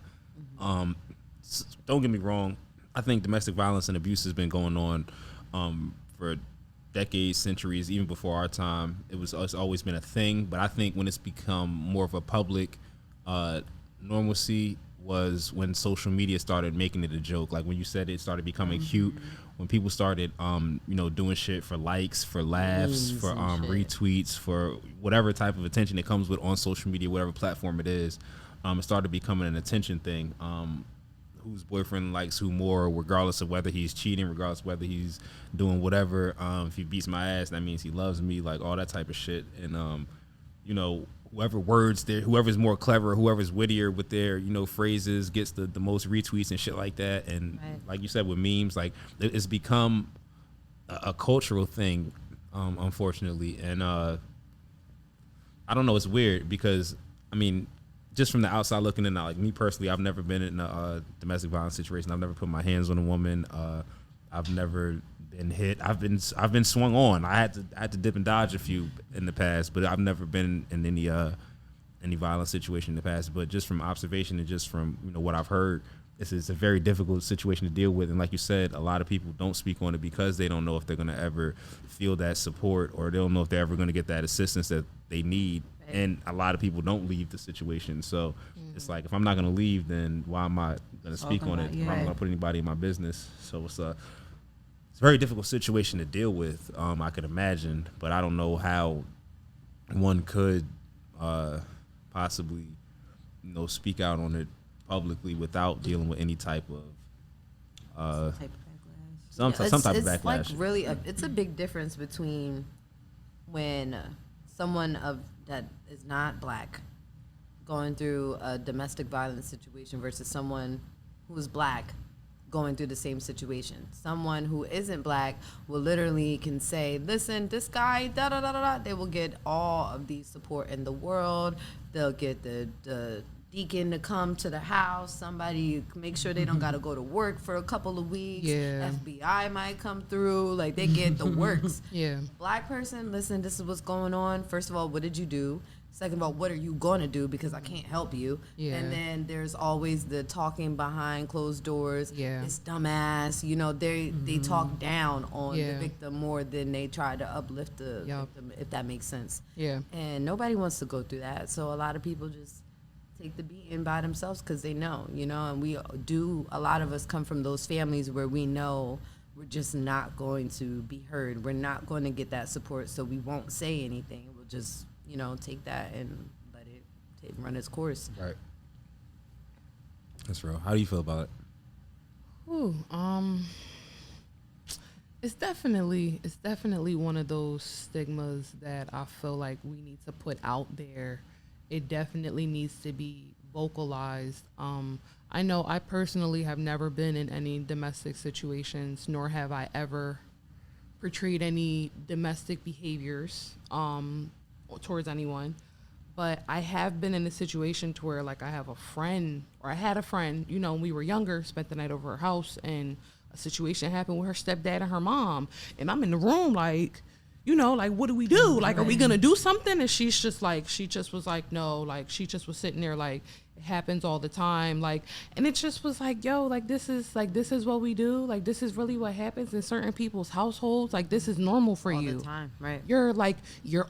Don't get me wrong, I think domestic violence and abuse has been going on for decades, centuries, even before our time. It's always been a thing, but I think when it's become more of a public normalcy, was when social media started making it a joke. Like when you said it started becoming cute, when people started, doing shit for likes, for laughs, for retweets, for whatever type of attention it comes with on social media, whatever platform it is, it started becoming an attention thing. Whose boyfriend likes who more, regardless of whether he's cheating, regardless of whether he's doing whatever. If he beats my ass, that means he loves me, like all that type of shit. And whoever's more clever, whoever's wittier with their phrases gets the most retweets and shit like that. And like you said with memes, like it's become a cultural thing, unfortunately. And I don't know, it's weird because just from the outside looking in, like me personally, I've never been in a domestic violence situation. I've never put my hands on a woman. I've never been hit. I've been swung on. I had to dip and dodge a few in the past, but I've never been in any violent situation in the past. But just from observation and just from what I've heard, it's a very difficult situation to deal with. And like you said, a lot of people don't speak on it because they don't know if they're going to ever feel that support, or they don't know if they're ever going to get that assistance that they need. And a lot of people don't leave the situation. So it's like, if I'm not going to leave, then why am I going to speak on it? I'm not going to put anybody in my business. So it's a very difficult situation to deal with, I could imagine. But I don't know how one could possibly, speak out on it publicly without dealing with any type of some type of backlash. It's like really, it's a big difference between when someone that is not black going through a domestic violence situation versus someone who is black going through the same situation. Someone who isn't black will literally can say, listen, this guy, da da da da da. They will get all of the support in the world. They'll get the deacon to come to the house. Somebody make sure they don't got to go to work for a couple of weeks. Yeah. FBI might come through. Like, they get the works. Yeah. Black person, listen, this is what's going on. First of all, what did you do? Second of all, what are you going to do? Because I can't help you. Yeah. And then there's always the talking behind closed doors. Yeah. It's dumbass. They talk down on the victim more than they try to uplift the victim, if that makes sense. Yeah. And nobody wants to go through that. So a lot of people just take the beating by themselves because they know, and a lot of us come from those families where we know we're just not going to be heard. We're not going to get that support, so we won't say anything. We'll just, take that and let it run its course. Right. That's real. How do you feel about it? Ooh, it's definitely one of those stigmas that I feel like we need to put out there. It definitely needs to be vocalized. I know I personally have never been in any domestic situations, nor have I ever portrayed any domestic behaviors towards anyone. But I have been in a situation to where, like, I had a friend, we were younger, spent the night over her house, and a situation happened with her stepdad and her mom. And I'm in the room like, what do we do? Like, are we going to do something? And she just was like, no, like, she just was sitting there like, it happens all the time. Like, and it just was like, yo, like, this is what we do. Like, this is really what happens in certain people's households. Like, this is normal for all you. All the time, right. You're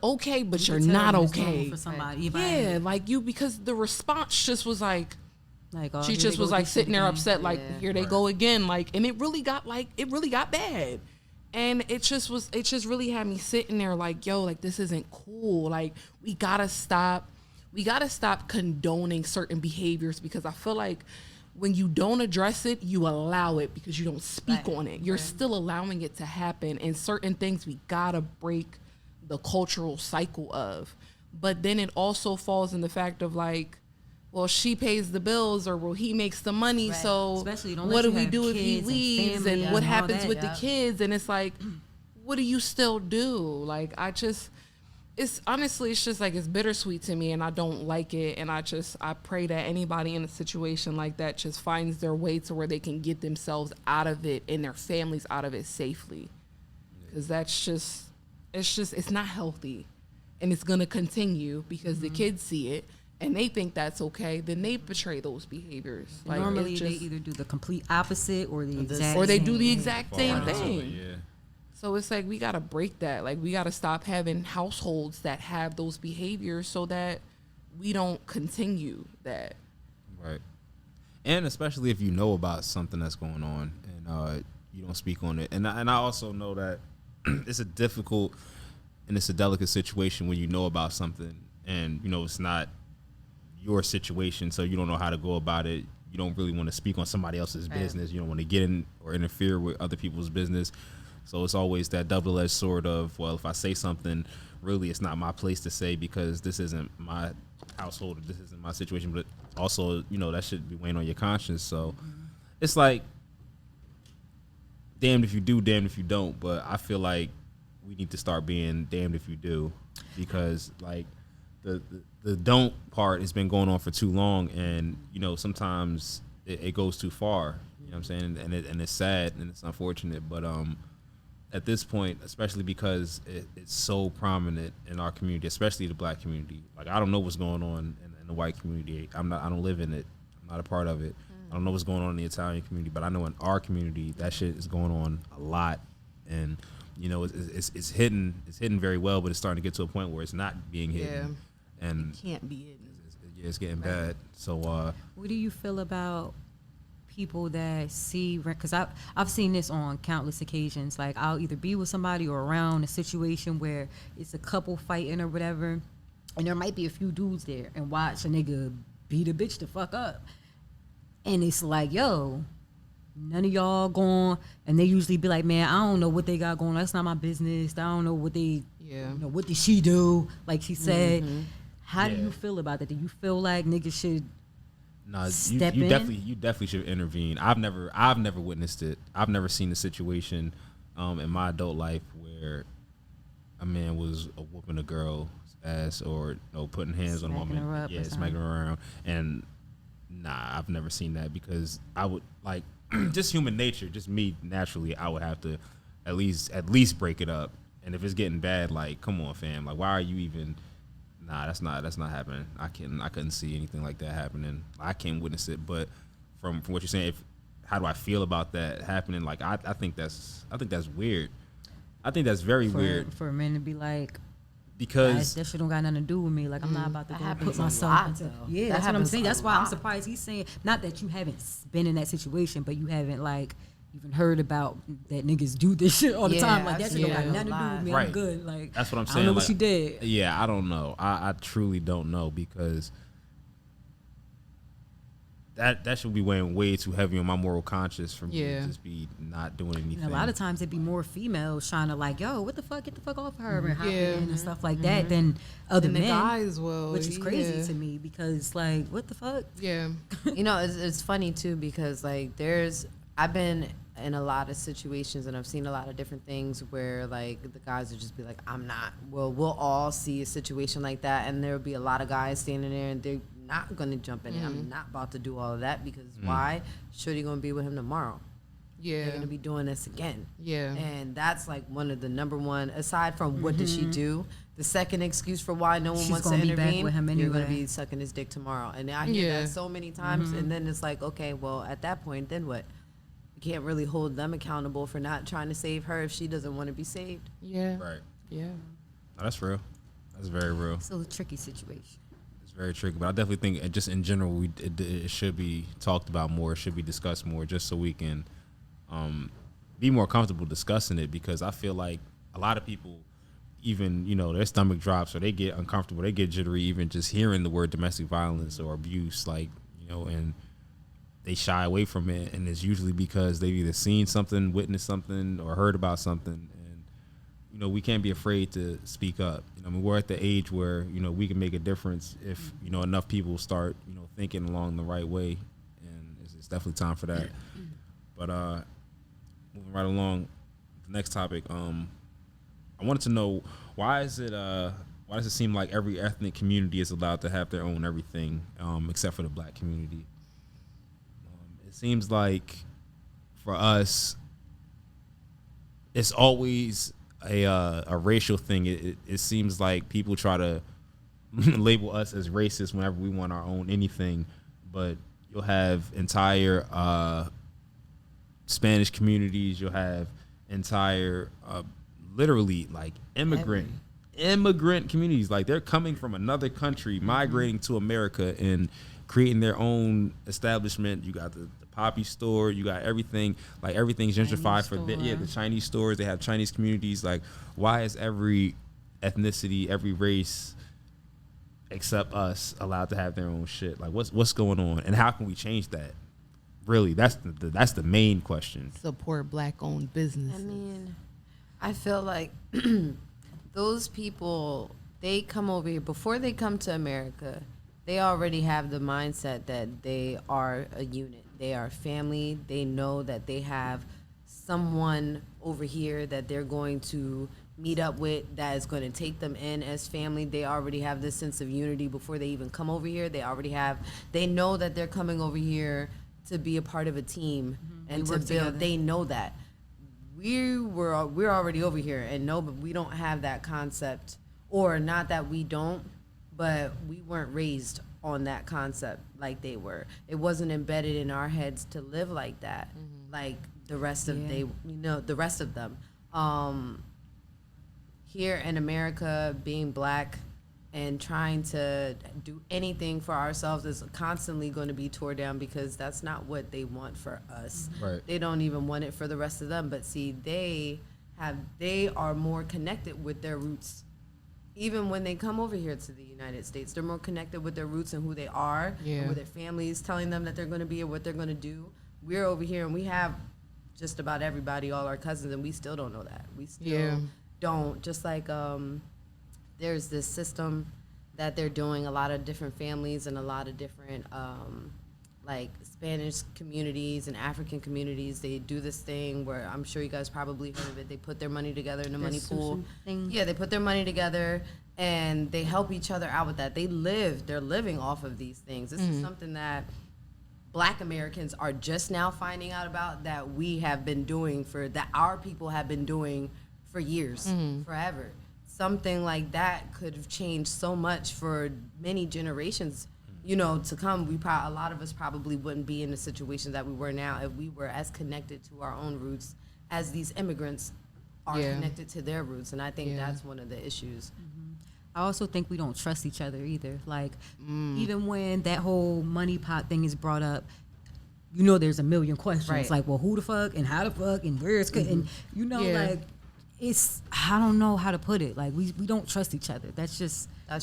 okay, but you're not okay. For somebody. Yeah, like because the response just was like oh, she just was like sitting there upset, like, here they go again. Like, and it really got bad. And it just really had me sitting there like, yo, like, this isn't cool. Like, we gotta stop condoning certain behaviors, because I feel like when you don't address it, you allow it because you don't speak on it. You're still allowing it to happen. And certain things we gotta break the cultural cycle of. But then it also falls in the fact of like, well, she pays the bills, or well, he makes the money. Right. So what do we do if he leaves, and what happens with the kids? And it's like, what do you still do? Like, it's just like, it's bittersweet to me, and I don't like it. And I pray that anybody in a situation like that just finds their way to where they can get themselves out of it and their families out of it safely. Because it's not healthy, and it's going to continue because the kids see it. And they think that's okay, then they portray those behaviors. Like, normally they either do the complete opposite or the exact or they same do the exact same Far thing. into it, yeah. So it's like, we gotta break that. Like, we gotta stop having households that have those behaviors so that we don't continue that. Right. and especially if you know about something that's going on and you don't speak on it. And I also know that it's a difficult and it's a delicate situation when you know about something and it's not your situation, so you don't know how to go about it. You don't really want to speak on somebody else's business. You don't want to get in or interfere with other people's business. So it's always that double-edged sword of, well, if I say something, really it's not my place to say because this isn't my household or this isn't my situation. But also, that should be weighing on your conscience. So it's like, damned if you do, damned if you don't. But I feel like we need to start being damned if you do, because like the don't part has been going on for too long, and sometimes it goes too far. You know what I'm saying? And it's sad and it's unfortunate, but at this point, especially because it's so prominent in our community, especially the black community. Like, I don't know what's going on in the white community. I don't live in it. I'm not a part of it. I don't know what's going on in the Italian community, but I know in our community that shit is going on a lot, and it's hidden very well, but it's starting to get to a point where it's not being hidden, and it can't be hidden. It's getting bad. So what do you feel about people that see, because I've seen this on countless occasions, like I'll either be with somebody or around a situation where it's a couple fighting or whatever, and there might be a few dudes there, and watch a nigga beat a bitch the fuck up, and it's like, yo, none of y'all going, and they usually be like, man, I don't know what they got going on, that's not my business, I don't know what they what did she do, like she said. How do you feel about that? Do you feel like niggas should step in? You definitely should intervene. I've never witnessed it. I've never seen a situation in my adult life where a man was whooping a girl's ass or putting hands on a woman, smacking her around. And I've never seen that, because I would like just human nature, just me naturally, I would have to at least break it up. And if it's getting bad, like, come on, fam, like, why are you even? That's not happening. I couldn't see anything like that happening. I can't witness it. But from what you're saying, how do I feel about that happening? Like, I think that's weird. I think that's very weird for a man to be like, because that shit don't got nothing to do with me. Like, I'm not about to go put myself into. Yeah, that's what I'm saying. That's why I'm surprised he's saying, not that you haven't been in that situation, but you haven't like even heard about that niggas do this shit all the time. Like, that shit don't got nothing to do with me. Right. I'm good. Like, that's what I'm saying. I don't know like, what she did. Yeah, I don't know. I truly don't know, because that should be weighing way too heavy on my moral conscience for me to just be not doing anything. And a lot of times it'd be more females trying to like, yo, what the fuck, get the fuck off her and hop in and stuff like that than other men. The guys will, which is crazy to me, because like, what the fuck? Yeah. It's funny too, because like I've been in a lot of situations and I've seen a lot of different things where like the guys would just be like, we'll all see a situation like that, and there'll be a lot of guys standing there and they're not going to jump in. I'm not about to do all of that, because why? Shorty going to be with him tomorrow. Yeah. They're going to be doing this again. Yeah. And that's like one of the number one, aside from what did she do, the second excuse for why no one wants to intervene, with him anyway. You're going to be sucking his dick tomorrow. And I hear that so many times, and then it's like, okay, well, at that point, then what? You can't really hold them accountable for not trying to save her if she doesn't want to be saved. Yeah. Right. Yeah. No, that's real. That's very real. It's a tricky situation. It's very tricky, but I definitely think just in general, it should be talked about more. It should be discussed more, just so we can be more comfortable discussing it, because I feel like a lot of people, even, their stomach drops or they get uncomfortable, they get jittery even just hearing the word domestic violence or abuse, like, and they shy away from it, and it's usually because they've either seen something, witnessed something, or heard about something. And we can't be afraid to speak up. We're at the age where we can make a difference if enough people start thinking along the right way, and it's definitely time for that. But moving right along, the next topic. I wanted to know, why does it seem like every ethnic community is allowed to have their own everything, except for the black community? It seems like for us, it's always a racial thing. It seems like people try to label us as racist whenever we want our own anything, but you'll have entire Spanish communities, you'll have entire literally like immigrant immigrant communities. Like, they're coming from another country, migrating to America and creating their own establishment. You got the poppy store, you got everything. Like, everything's gentrified for the Chinese stores. They have Chinese communities. Like, why is every ethnicity, every race except us allowed to have their own shit? Like, what's going on, and how can we change that? Really, that's the main question. Support black-owned businesses. I mean, I feel like those people, they come over here before they come to America. They already have the mindset that they are a unit. They are family. They know that they have someone over here that they're going to meet up with that is going to take them in as family. They already have this sense of unity before they even come over here. They know that they're coming over here to be a part of a team and to build. Together. They know that. We're already over here, and no, but we don't have that concept, or not that we don't, but we weren't raised on that concept like they were. It wasn't embedded in our heads to live like that, like the rest of the rest of them. Here in America, being black and trying to do anything for ourselves is constantly going to be tore down, because that's not what they want for us. Right. They don't even want it for the rest of them. But see, they are more connected with their roots. Even when they come over here to the United States, they're more connected with their roots and who they are, and with their families telling them that they're going to be or what they're going to do. We're over here and we have just about everybody, all our cousins, and we still don't know that. We still don't. Just like there's this system that they're doing, a lot of different families and a lot of different like Spanish communities and African communities. They do this thing where I'm sure you guys probably heard of it. They put their money together in a money pool. Yeah, they put their money together and they help each other out with that. They're living off of these things. This is something that Black Americans are just now finding out about, that we have been doing that our people have been doing for years, forever. Something like that could have changed so much for many generations, to come. A lot of us probably wouldn't be in the situation that we were now if we were as connected to our own roots as these immigrants are connected to their roots. And I think that's one of the issues. I also think we don't trust each other either. Like, even when that whole money pot thing is brought up, there's a million questions. Right. Like, well, who the fuck and how the fuck and where it's and like, it's, I don't know how to put it. Like, we don't trust each other. That's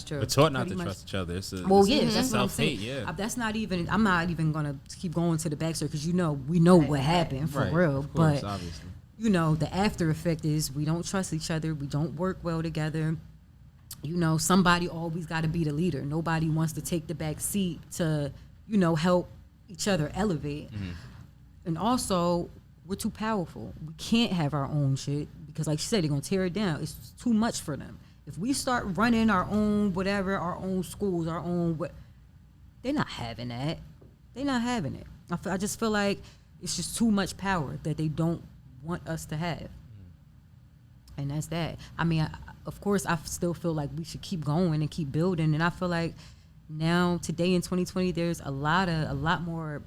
true. We're taught not to trust each other. That's that's what I'm self-hate. saying. That's not even. I'm not even gonna keep going to the backstory, because we know what happened for real. Of course, but obviously, the after effect is we don't trust each other. We don't work well together. Somebody always got to be the leader. Nobody wants to take the back seat to help each other elevate. And also, we're too powerful. We can't have our own shit, because, like she said, they're gonna tear it down. It's too much for them. If we start running our own whatever, our own schools, our own they're not having that. They're not having it. I just feel like it's just too much power that they don't want us to have. And that's that. I mean, of course, I still feel like we should keep going and keep building. And I feel like now, today in 2020, there's a lot more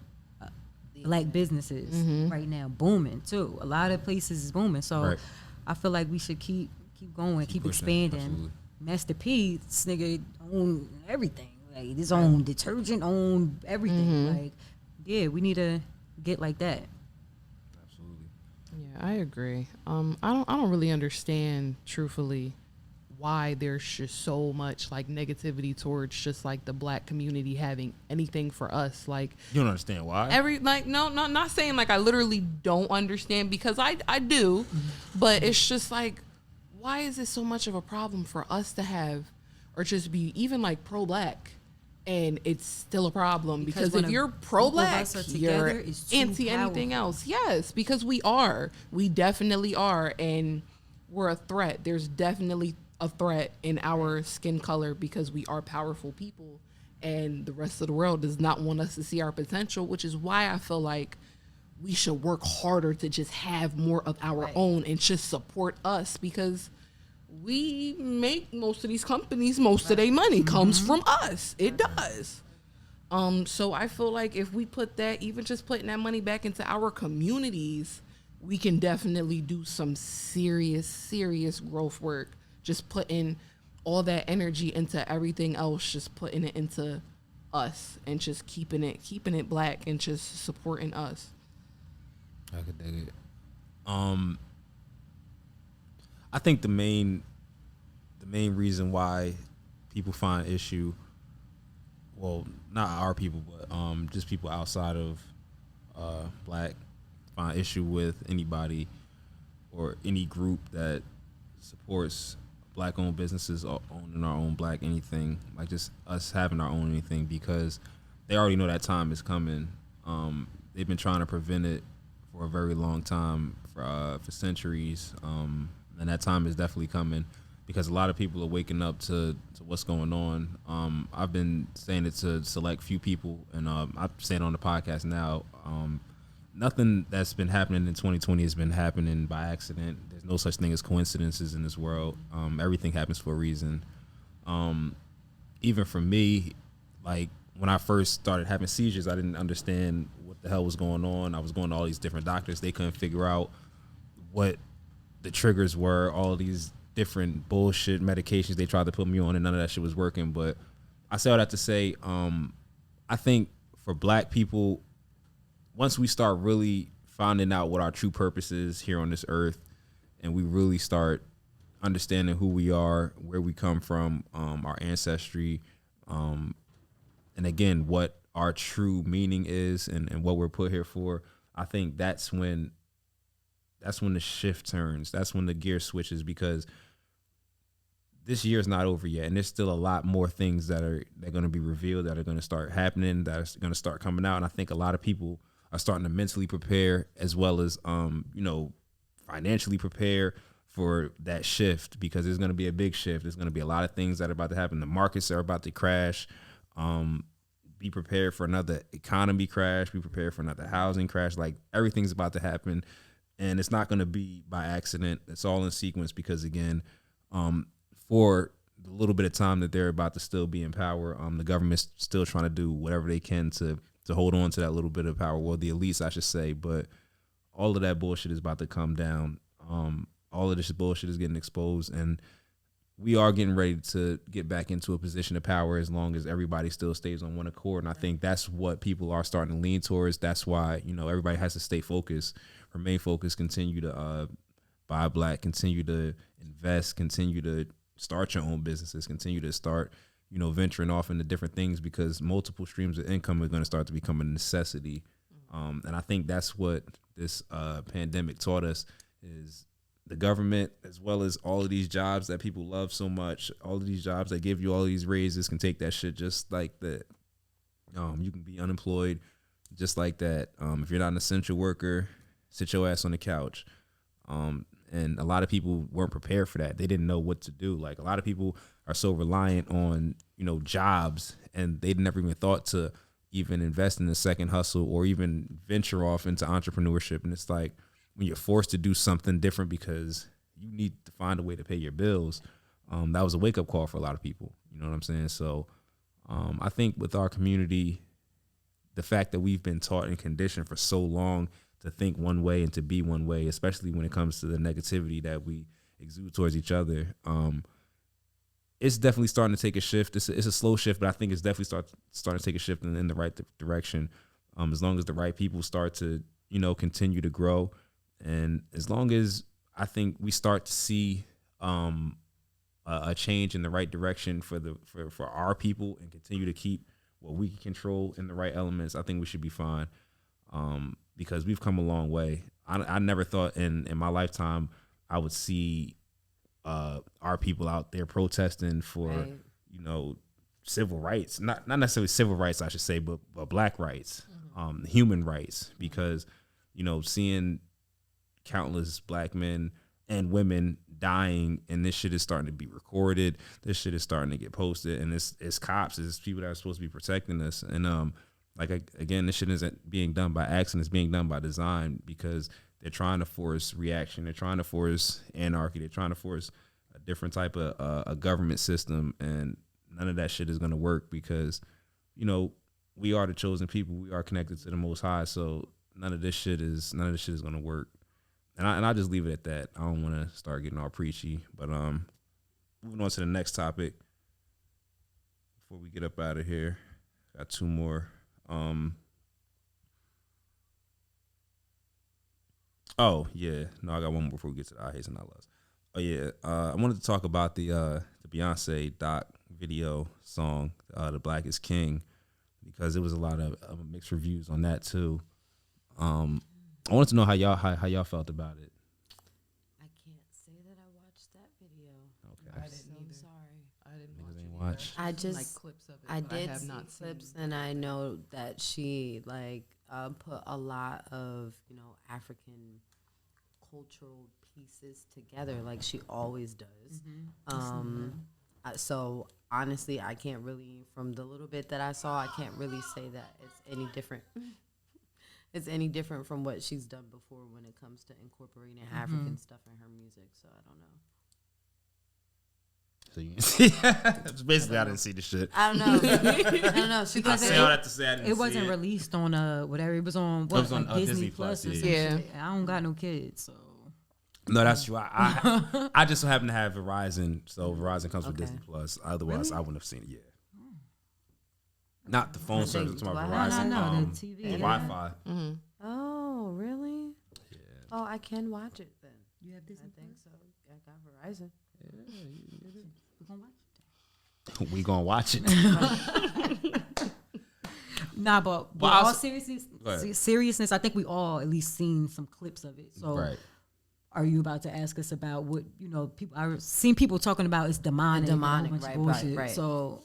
Black businesses right now booming too. A lot of places is booming. So I feel like we should keep going, keep expanding. Absolutely. Master P, this nigga own everything. Like, his own detergent, own everything. Like, we need to get like that. Absolutely. Yeah, I agree. I don't really understand, truthfully, why there's just so much like negativity towards just like the Black community having anything for us. Like, you don't understand why? Not saying like I literally don't understand, because I do, but it's just like, why is it so much of a problem for us to have, or just be even like pro-Black, and it's still a problem? Because if you're pro-Black, you're anti anything else. Yes, because we definitely are, and we're a threat. There's definitely a threat in our skin color, because we are powerful people, and the rest of the world does not want us to see our potential, which is why I feel like we should work harder to just have more of our own and just support us, because we make most of these companies, most of their money comes from us. It does. So I feel like if we put that, even just putting that money back into our communities, we can definitely do some serious growth work. Just putting all that energy into everything else, just putting it into us and just keeping it black and just supporting us. I could dig it. I think the main reason why people find issue, well, not our people, but just people outside of black find issue with anybody or any group that supports black-owned businesses or owning our own black anything, like just us having our own anything, because they already know that time is coming. They've been trying to prevent it for a very long time, for centuries, and that time is definitely coming because a lot of people are waking up to what's going on. I've been saying it to select few people, and I'm saying it on the podcast now. Nothing that's been happening in 2020 has been happening by accident. There's no such thing as coincidences in this world. Everything happens for a reason. Even for me, like when I first started having seizures, I didn't understand what the hell was going on. I was going to all these different doctors. They couldn't figure out what the triggers were, all these different bullshit medications they tried to put me on, and none of that shit was working. But I say all that to say, I think for black people, once we start really finding out what our true purpose is here on this earth, and we really start understanding who we are, where we come from, our ancestry, and again, what our true meaning is and what we're put here for, I think that's when the shift turns. That's when the gear switches, because this year is not over yet, and there's still a lot more things they're going to be revealed, that are going to start happening, that are going to start coming out. And I think a lot of people are starting to mentally prepare, as well as financially prepare for that shift, because there's going to be a big shift. There's going to be a lot of things that are about to happen. The markets are about to crash. Be prepared for another economy crash. Be prepared for another housing crash. Like, everything's about to happen, and it's not going to be by accident. It's all in sequence, because again, for the little bit of time that they're about to still be in power, the government's still trying to do whatever they can to hold on to that little bit of power. Well, the elites, I should say, but all of that bullshit is about to come down. All of this bullshit is getting exposed, and we are getting ready to get back into a position of power, as long as everybody still stays on one accord. And I think that's what people are starting to lean towards. That's why, everybody has to stay focused, remain focused, continue to buy black, continue to invest, continue to start your own businesses, continue to start, venturing off into different things, because multiple streams of income are going to start to become a necessity. And I think that's what this pandemic taught us, is the government, as well as all of these jobs that people love so much, all of these jobs that give you all these raises, can take that shit just like that. You can be unemployed just like that. If you're not an essential worker, sit your ass on the couch. And a lot of people weren't prepared for that. They didn't know what to do. Like, a lot of people are so reliant on, jobs, and they never even thought to even invest in a second hustle or even venture off into entrepreneurship. And it's like, when you're forced to do something different because you need to find a way to pay your bills, that was a wake-up call for a lot of people. You know what I'm saying? So I think with our community, the fact that we've been taught and conditioned for so long to think one way and to be one way, especially when it comes to the negativity that we exude towards each other, it's definitely starting to take a shift. It's a slow shift, but I think it's definitely starting to take a shift in the right direction. As long as the right people start to, continue to grow, and as long as I think we start to see a change in the right direction for our people, and continue to keep what we can control in the right elements, I think we should be fine. Because we've come a long way. I never thought in my lifetime I would see our people out there protesting for, Right. Civil rights, not necessarily civil rights, I should say, but black rights, human rights, because, seeing countless black men and women dying, and this shit is starting to be recorded. This shit is starting to get posted, and it's cops, it's people that are supposed to be protecting us. And again, this shit isn't being done by accident. It's being done by design, because they're trying to force reaction. They're trying to force anarchy. They're trying to force a different type of a government system, and none of that shit is going to work, because, we are the chosen people. We are connected to the Most High. So none of this shit is going to work. And I just leave it at that. I don't want to start getting all preachy, but moving on to the next topic before we get up out of here. Got two more. Oh yeah, no, I got one more before we get to the I Hates and I Loves. Oh yeah, I wanted to talk about the Beyonce doc video song, "The Black Is King," because there was a lot of mixed reviews on that too. I wanted to know how y'all felt about it. I can't say that I watched that video. Okay, I didn't either. Sorry. I didn't Niggas watch ain't it. watch. I've I seen, just like clips of it. I but did have see not clips, seen. and I know that she put a lot of African cultural pieces together, like she always does. So honestly, I can't really, from the little bit that I saw, I can't really say that it's any different. It's any different from what she's done before when it comes to incorporating African stuff in her music. So I don't know. So you can see, basically, I didn't see the shit. I don't know. I don't know. She I Because say all that to say I didn't it see wasn't it. released on whatever. It was on what, was on, like Disney Disney Plus Plus, or yeah. some Yeah. shit. I don't got no kids, so No, that's true. I just so happen to have Verizon, so Verizon comes with Okay. Disney Plus. Otherwise, I wouldn't have seen it. Yeah, not the phone I think- service. To my do I Verizon, have No, the the TV, yeah. Wi-Fi. Mm-hmm. Oh, really? Yeah. Oh, I can watch it then. you have Disney. I think so. I got Verizon. We're gonna watch We gonna watch it. it. Nah, but Well, all I'll- seriousness, Go ahead. seriousness. I think we all at least seen some clips of it. So, Right. are you about to ask us about what people? I've seen people talking about it's demonic, and a whole Demonic, bunch of right, bullshit. right. So,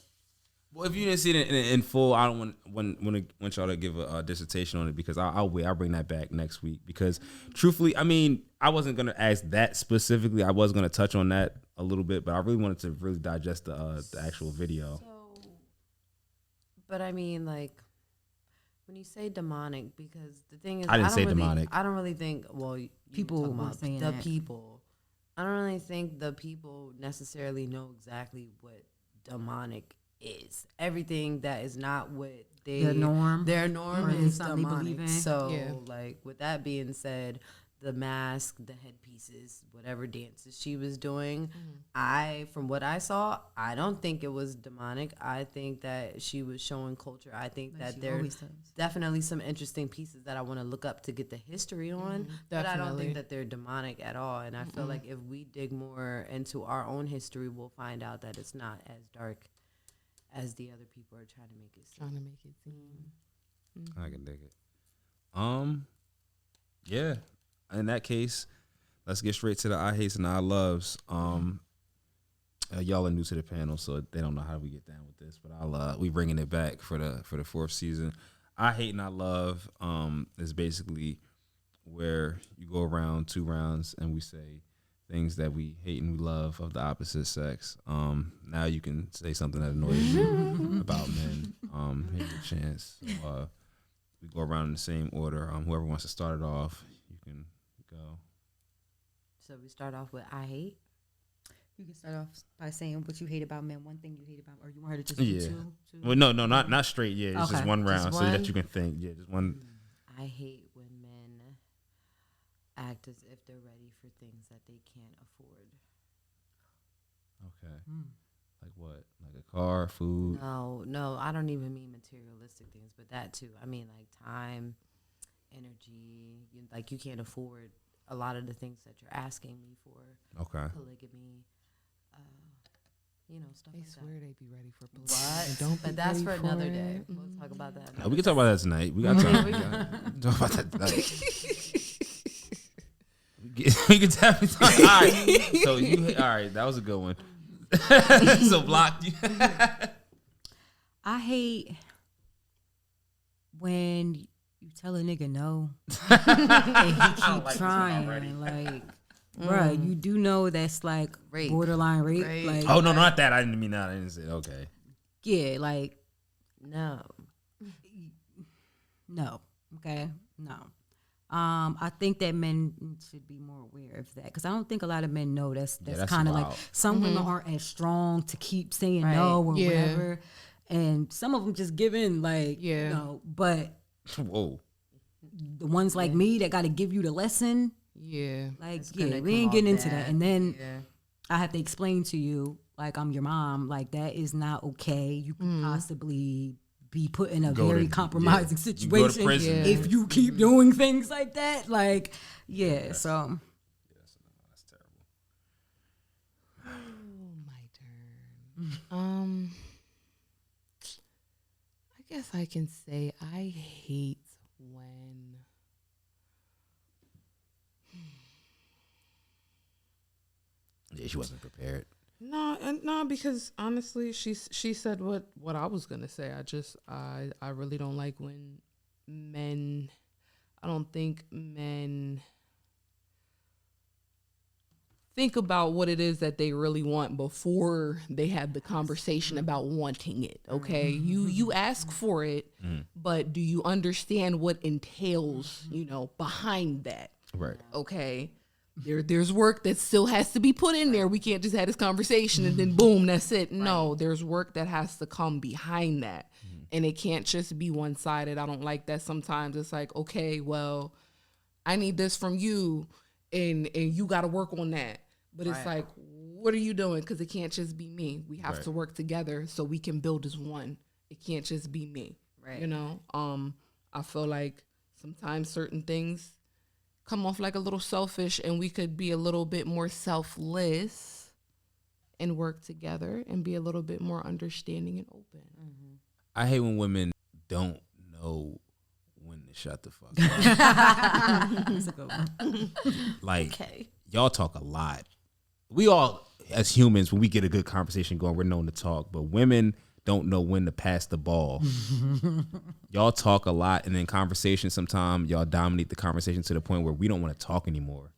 Well, if you didn't see it in full, I don't want y'all to give a dissertation on it because I'll wait. I'll bring that back next week because, truthfully, I mean, I wasn't gonna ask that specifically. I was gonna touch on that a little bit, but I really wanted to really digest the actual video. So, but I mean, like, when you say demonic, because the thing is, I didn't don't say really, demonic. I don't really think. Well, you People talking were about saying the that. people. I don't really think the people necessarily know exactly what demonic is. Everything that is not what their norm. their norm Or is something they believe demonic. in. So, Yeah. like, with that being said, the mask, the headpieces, whatever dances she was doing, from what I saw, I don't think it was demonic. I think that she was showing culture. I think Like that she there's always does. definitely some interesting pieces that I want to look up to get the history on. But I don't Definitely. think that they're demonic at all. And I feel like if we dig more into our own history, we'll find out that it's not as dark as the other people are trying to make it seem. Trying to make it seem. I can dig it. Yeah. In that case, let's get straight to the I Hates and I Loves. Y'all are new to the panel, so they don't know how we get down with this, but we bringing it back for the fourth season. I Hate and I Love is basically where you go around 2 rounds and we say things that we hate and we love of the opposite sex. Now you can say something that annoys you about men. Here's your chance. So, we go around in the same order. Whoever wants to start it off, you can go. So we start off with I hate. You can start off by saying what you hate about men. One thing you hate about, or you want her to just Yeah. do two? Well, no, not straight. Yeah, it's just Okay. one Just round so one? that you can think. Yeah, just one. I hate when men act as if they're ready for things that they can't afford. Okay. Mm. Like what? Like a car, food. No, I don't even mean materialistic things, but that too. I mean like time, energy. Like you can't afford a lot of the things that you're asking me for. Okay. Polygamy, stuff They like swear that. they be ready for polygamy. What? and Don't be But that's for ready another it. day. We'll talk about that. We can talk about that tonight. We got time. We can talk about that tonight. We can definitely talk. All right. So all right. That was a good one. So blocked you. I hate when you tell a nigga no and he keep like this one trying. already. Like, bruh, you do know that's like Rape. borderline rape. Rape. Like, Oh no, not that. I didn't mean that. I didn't say. Okay. yeah, like No. no. Okay, no. I think that men should be more aware of that because I don't think a lot of men know that's that's kind of like wild. some women aren't as strong to keep saying Right. no or Yeah. whatever, and some of them just give in. Like, Yeah. but Whoa. the ones like me that got to give you the lesson, Yeah. like, It's yeah, gonna we come ain't off getting into bad. that, and then Yeah. I have to explain to you like I'm your mom. Like that is not okay. You could possibly be put in a Go very to- compromising yeah. You go to situation prison. Yeah. if you keep doing things like that. Like, yeah. So That's terrible. Oh, my turn. I guess I can say I hate when Yeah, she wasn't prepared. No, because honestly, she said what I was gonna say. I really don't like when men. I don't think men think about what it is that they really want before they have the conversation about wanting it. Okay, you ask for it, but do you understand what entails, behind that? Right. Okay. There's work that still has to be put in there. We can't just have this conversation and then boom, that's it. No, there's work that has to come behind that. And it can't just be one-sided. I don't like that. Sometimes it's like, okay, well, I need this from you and you got to work on that. But it's like, what are you doing? Because it can't just be me. We have to work together so we can build as one. It can't just be me. Right. I feel like sometimes certain things come off like a little selfish, and we could be a little bit more selfless and work together and be a little bit more understanding and open. I hate when women don't know when to shut the fuck up. that's a good one. Like, Okay. y'all talk a lot. We all, as humans, when we get a good conversation going, we're known to talk. But women don't know when to pass the ball. Y'all talk a lot, and in conversation, sometimes y'all dominate the conversation to the point where we don't want to talk anymore.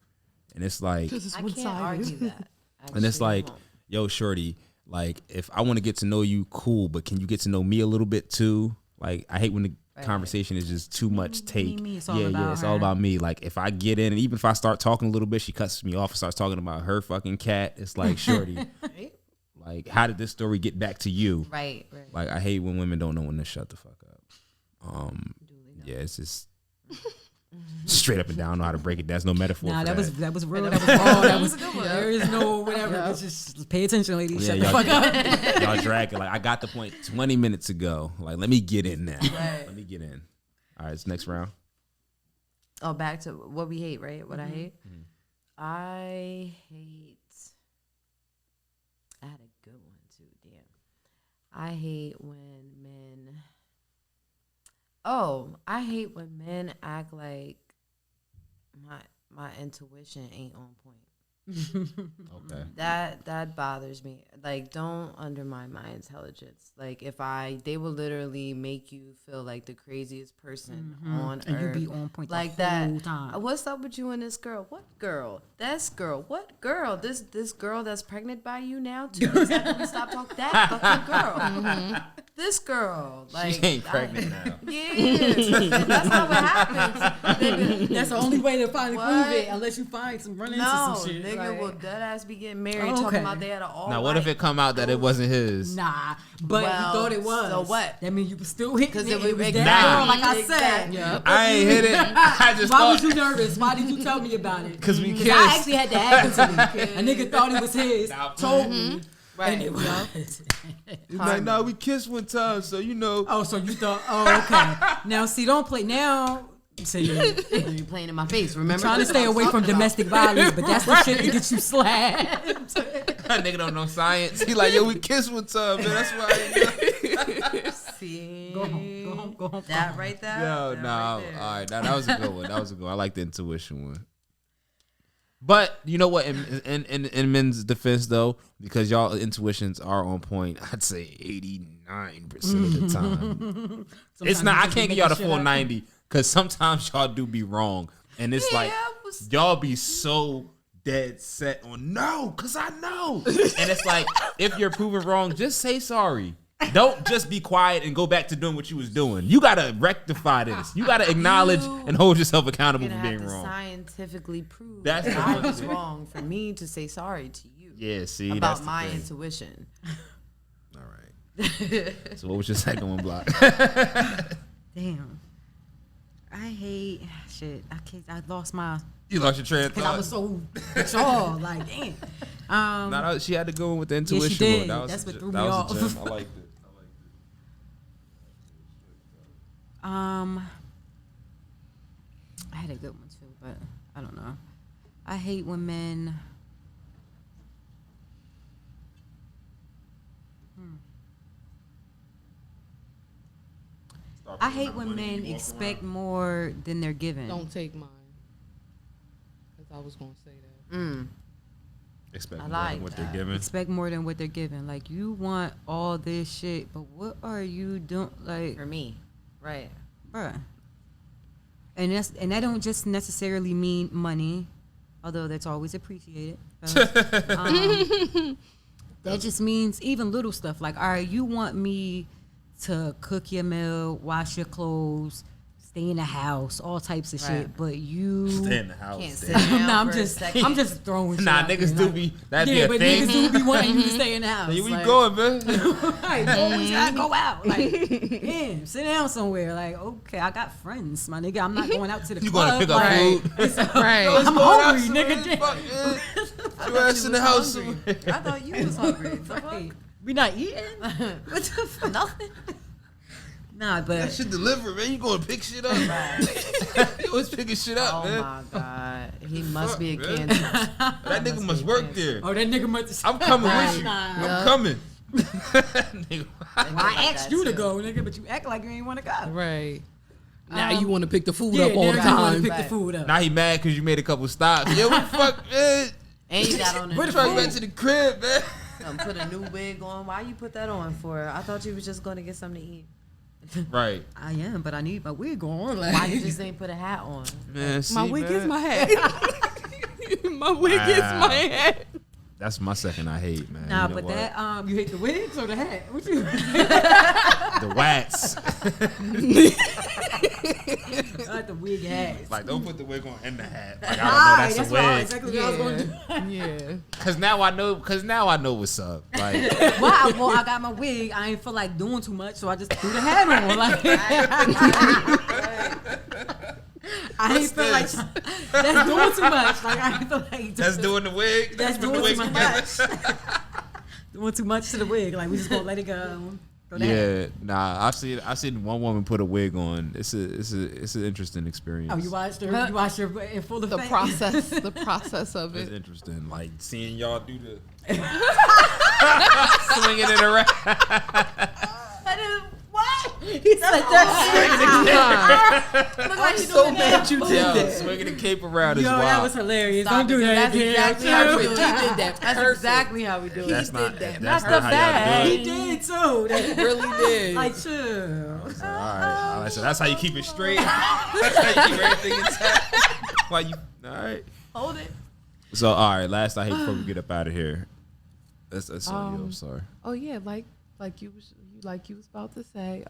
And it's like, It's I can't argue that. and it's Actually, like, yo, shorty, like, if I want to get to know you, cool, but can you get to know me a little bit too? Like, I hate when the conversation is just too much take. me, it's all yeah, about it's her. all about me. Like, if I get in, and even if I start talking a little bit, she cuts me off and starts talking about her fucking cat. It's like, shorty, like, how did this story get back to you? right. Like, I hate when women don't know when to shut the fuck up. Yeah, it's just straight up and down. Know how to break it. There's no metaphor. Nah, for that was real. That was wrong. That was there is no whatever. It's just pay attention, ladies. Yeah, Shut the fuck up. y'all dragging. Like, I got the point 20 minutes ago. Like, let me get in now. Let me get in. All right, it's next round. Oh, back to what we hate, right? What I hate? I hate. I had a good one too. Damn. I hate when men. Oh, I hate when men act like my intuition ain't on point. Okay. That bothers me. Like, don't undermine my intelligence. Like, they will literally make you feel like the craziest person on And earth. you be on point like the that. whole time. What's up with you and this girl? What girl? This girl. What girl? This girl that's pregnant by you now too. Exactly. We stop talking that fucking girl. This girl. Like, She ain't pregnant now. Yeah, that's not what happens. That's the only way to finally What? prove it, unless you find run into No, some shit. nigga Like, will dead ass be getting married, Oh, okay. talking about they had an all. Now, what if it come out that it wasn't his? nah, but Well, you thought it was. so what? That means you was still hitting 'Cause it. it It was was exactly- that girl, like I Exactly. said. I ain't hit it. I just Why thought was you nervous? Why did you tell me about it? because we I kissed. actually had to happen to me. A nigga thought it was his, told me, Right. and it was. He's like, nah, we kissed one time, so you know. Oh, so you thought? Oh, okay. Now, see, don't play now. See, You playing in my face? Remember? trying to That's stay what I'm away from talking about. domestic violence, but that's the shit that gets you slapped. That nigga don't know science. He like, yo, we kissed one time, man. That's why. See, Go home, go home. that right there. Yo, that nah. right there. All right, that was a good one. That was a good one. I like the intuition one. But you know what? In men's defense, though, because y'all intuitions are on point, I'd say 89% of the time. It's Sometimes not. you I just can't be give y'all the making full shit up. 90 because sometimes y'all do be wrong, and it's like y'all be so dead set on no, because I know, and it's like if you're proven wrong, just say sorry. Don't just be quiet and go back to doing what you was doing. You gotta rectify this. You gotta acknowledge and hold yourself accountable You're for gonna being have to wrong. scientifically prove That's that the I one was thing. wrong for me to say sorry to you Yeah, see, that's about the my thing. intuition. All right. So what was your second one, Block? Damn. I hate shit. I lost my You lost your train of because I thought. was so jaw like damn. She had to go in with the intuition. Yeah, she did. That was That's what threw me that was off. a gem. I like this. I had a good one too, but I don't know. I hate when men. I hate when men expect more than they're given. Don't take mine. Because I was going to say that. Expect I more like than what that. they're giving. Expect more than what they're given. Like, you want all this shit, but what are you doing? Like, For me, right? bruh. And that don't just necessarily mean money, although that's always appreciated. That just means even little stuff. Like, all right, you want me to cook your meal, wash your clothes, stay in the house, all types of Right. shit, but you Stay in the house. Can't damn. sit down no, I'm for a just second. throwing shit Nah, out there, niggas do like, be that'd be yeah, a but thing. niggas do be wanting you to stay in the house. Where you like, going, man? Right, always gotta go out. Like, damn, sit down somewhere. Like, okay, I got friends, my nigga. I'm not going out to the You club. gonna pick up like, food? Right. I'm hungry, nigga. Fuck, man. Your ass in the house. I thought you was hungry. The fuck? Right. We not eating? What the fuck? Nothing. Nah, That but shit deliver, man. You gonna pick shit up. You always picking shit up, Oh man. my god, he must Fuck, be a man. cancer. That nigga must work there. oh, that nigga must. I'm coming with you. Nah. I'm coming. Nigga, Well, I asked you to go, nigga, but you act like you ain't want to go. Right. Now you want to pick the food Yeah, up all the now you wanna time. pick the Right. food up. now he mad because you made a couple stops. Yeah, what the fuck, man? And you got on We're the trying back to the crib, man. put a new wig on. Why you put that on for? I thought you was just going to get something to eat. Right. I am, but I need my wig on. Like, Why you just ain't put a hat on? Man, see, My wig man. is my hat. My wig is Wow. my hat. That's my second I hate, man. nah, You know but what? that you hate the wigs or the hat? What you? The wax. I like the wig hats. Like, don't put the wig on and the hat. Like, I don't know Right, that's a what I- wig. exactly what I was going to do. Yeah. Cause now I know. Cause now I know what's up. Like, Well, I got my wig. I ain't feel like doing too much, so I just threw the hat on. Like, I ain't What's feel like this? that's doing too much. Like, I ain't feel like that's doing the wig. that's putting doing the too wigs much. together. Doing too much to the wig. Like, we just gonna let it go. Throw the hat. Yeah, nah. I've seen one woman put a wig on. It's an interesting experience. Oh, you watched her? You watched her in full The effect? process of It's it. interesting, like seeing y'all do the swinging it around. What? He said that. Look like I'm so mad you Yo, did that. swinging the cape around is Yo, wild. that was hilarious. Stop Don't do it, that that's again. exactly how we Chill. do it. He did that. That's perfect. exactly how we do it. That's not. did that. That's Not not the how y'all do He it. did too. That- He really did. Like, chill. All right. So that's how you keep it straight. That's how you keep everything intact. Why you? All right. Hold it. So all right. Last I hate before we get up out of here. That's on you. I'm sorry. Oh yeah, like you was about to say.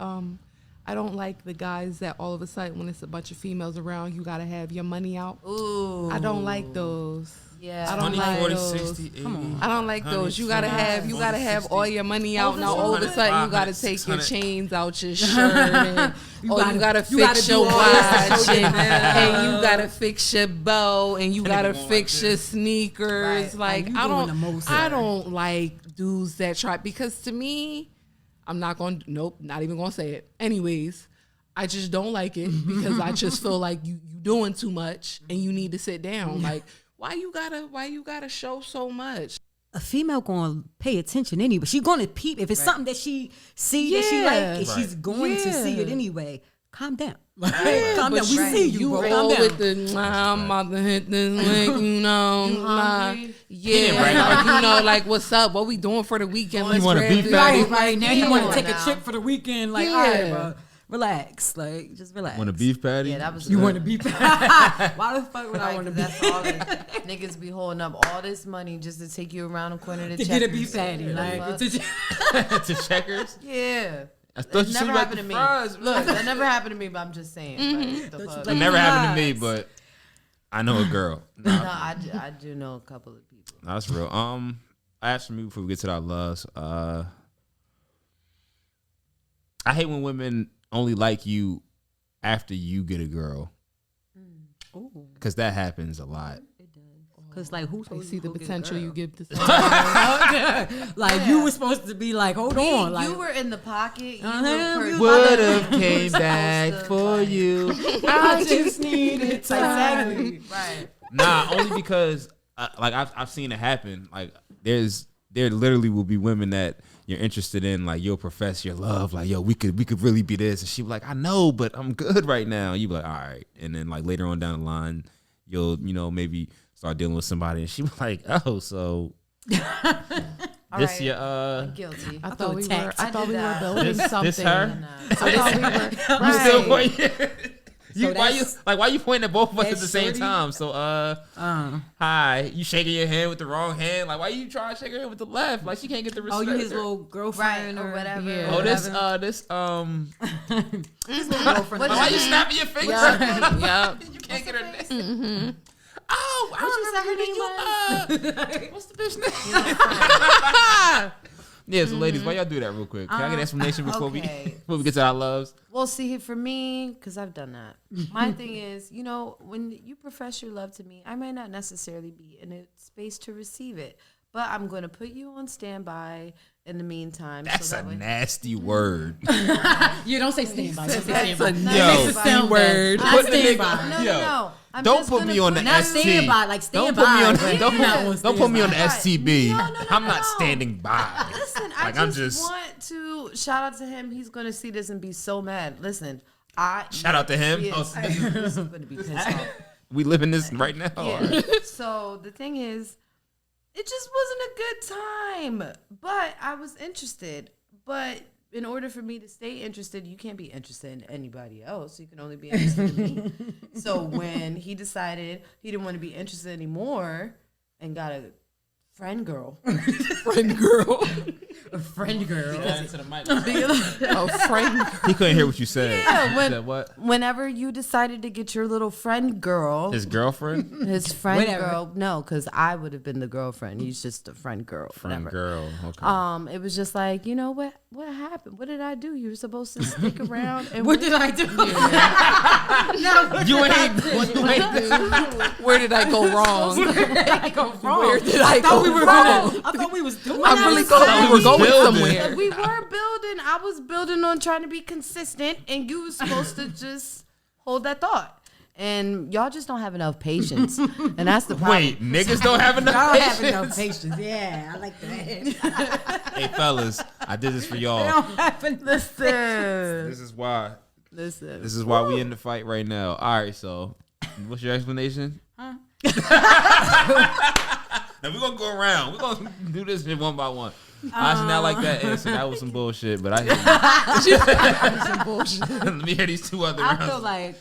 I don't like the guys that all of a sudden when it's a bunch of females around, you gotta have your money out. Ooh. I don't like those. Yeah. I don't 20, like 40, those. 60, 80. Come on. I don't like 100, those. You gotta have all your money out. Over Now all of a 200, sudden you gotta 500, take your 600. chains out your shirt, and, You or gotta- you gotta you gotta fix do your all this to watch, show your and you nails. gotta fix your bow, and you That nigga gotta going fix like your this. sneakers. Right. Like you I doing the don't, most, I sir. don't like dudes that try, because to me, I'm not going. Nope, not even gonna say it. Anyways. I just don't like it because I just feel like you doing too much and you need to sit down. Like, why you gotta show so much? A female gonna pay attention anyway. She's gonna peep if it's something that she see that she like, and she's going to see it anyway. Calm down. Calm down. But We see you, bro. Calm all down. with the I'm about to hit this lick, you know. You hungry? Yeah, right. like, you know, like what's up? What we doing for the weekend? Let's wanna grab beef this. patty? Right now you Come want to on take now. a trip for the weekend. Like, Yeah. all right, bro. Relax. Like, just relax. Want a beef patty? Yeah, that was You good. want to be Why the fuck would I Right, want to 'cause be that's all the niggas be holding up all this money just to take you around the corner to to get a beef patty? Like, fuck? to Checkers? Yeah. I thought That you never said like happened the to me. fries. Look, that never happened to me, but I'm just saying. Like, the fuck? It never happened to me, Fries. but I know a girl. No, I do know a couple of people. No, that's real. I asked me before we get to our loves. I hate when women only like you after you get a girl, because that happens a lot. It does. Cause like who They told see you the to go get a potential you girl? give this. Like you were supposed to be like, hold on, like you were in the pocket. You Uh-huh, were you Would were have came back for you. I just needed time. Exactly. Right. Nah, only because like I've seen it happen. Like there literally will be women that you're interested in, like you'll profess your love, like yo, we could really be this, and she be like, I know, but I'm good right now. And you be like, all right, and then like later on down the line, you'll maybe start dealing with somebody, and she be like, oh, so this right. your Guilty. I thought we were. text. I thought we were that. building something. this her? I thought we were. You still Right. pointing? So Why you pointing at both of us at that's the same shorty? time? So hi, you shaking your hand with the wrong hand. Like why you trying to shake her hand with the left? Like she can't get the oh, respect. you his little girlfriend Right, or whatever. Yeah. Oh, this his little girlfriend. What why is you her snapping your fingers? Yeah. You can't get her name. Oh, I remember you. What's the bitch name? Yeah, so ladies, why y'all do that real quick? Can I get an explanation before we get to our loves? Well, see, for me, because I've done that, my thing is, when you profess your love to me, I might not necessarily be in a space to receive it, but I'm going to put you on standby in the meantime. That's so a that way- nasty word. You don't say standby. Don't say That's standby. a Yo. nice C word. Put the Stand nigga- by. No, Yo, no. I'm don't just put gonna me on the Not ST. stand by, like stand Don't put me on. by, but Don't put me on the Right. STB. No, I'm not no. standing by. Listen, Like, I I'm just just- want to shout out to him. He's going to see this and be so mad. Listen, Shout out to him. Yes, Oh, he's going to be pissed off. we live in this right now. Yeah. So the thing is, it just wasn't a good time. But I was interested. But in order for me to stay interested, you can't be interested in anybody else. You can only be interested in me. So when he decided he didn't want to be interested anymore and got a friend girl. A friend girl. Oh, friend. He couldn't hear what you said. Yeah, You said what? Whenever you decided to get your little friend girl, His girlfriend? his friend Whatever. girl, no, because I would have been the girlfriend. He's just a friend girl. Friend whatever. girl. Okay. It was just like, what happened? What did I do? You were supposed to stick around and What did I do? You ain't. Where did I go wrong? I go wrong. Where did I go I thought we was doing I really thought we were going building. somewhere. we were building. I was building on trying to be consistent, and you were supposed to just hold that thought. And y'all just don't have enough patience, and that's the problem. Wait, niggas don't have enough I don't have patience. enough patience. Yeah, I like that. Hey, fellas, I did this for I y'all. don't have enough. Listen, This is why. listen. This is why we in the fight right now. All right, so what's your explanation? Now we're gonna go around. We're gonna do this shit one by one. I should not like that answer. That was some bullshit, but I hear you. Some bullshit. Let me hear these two other I rounds. feel like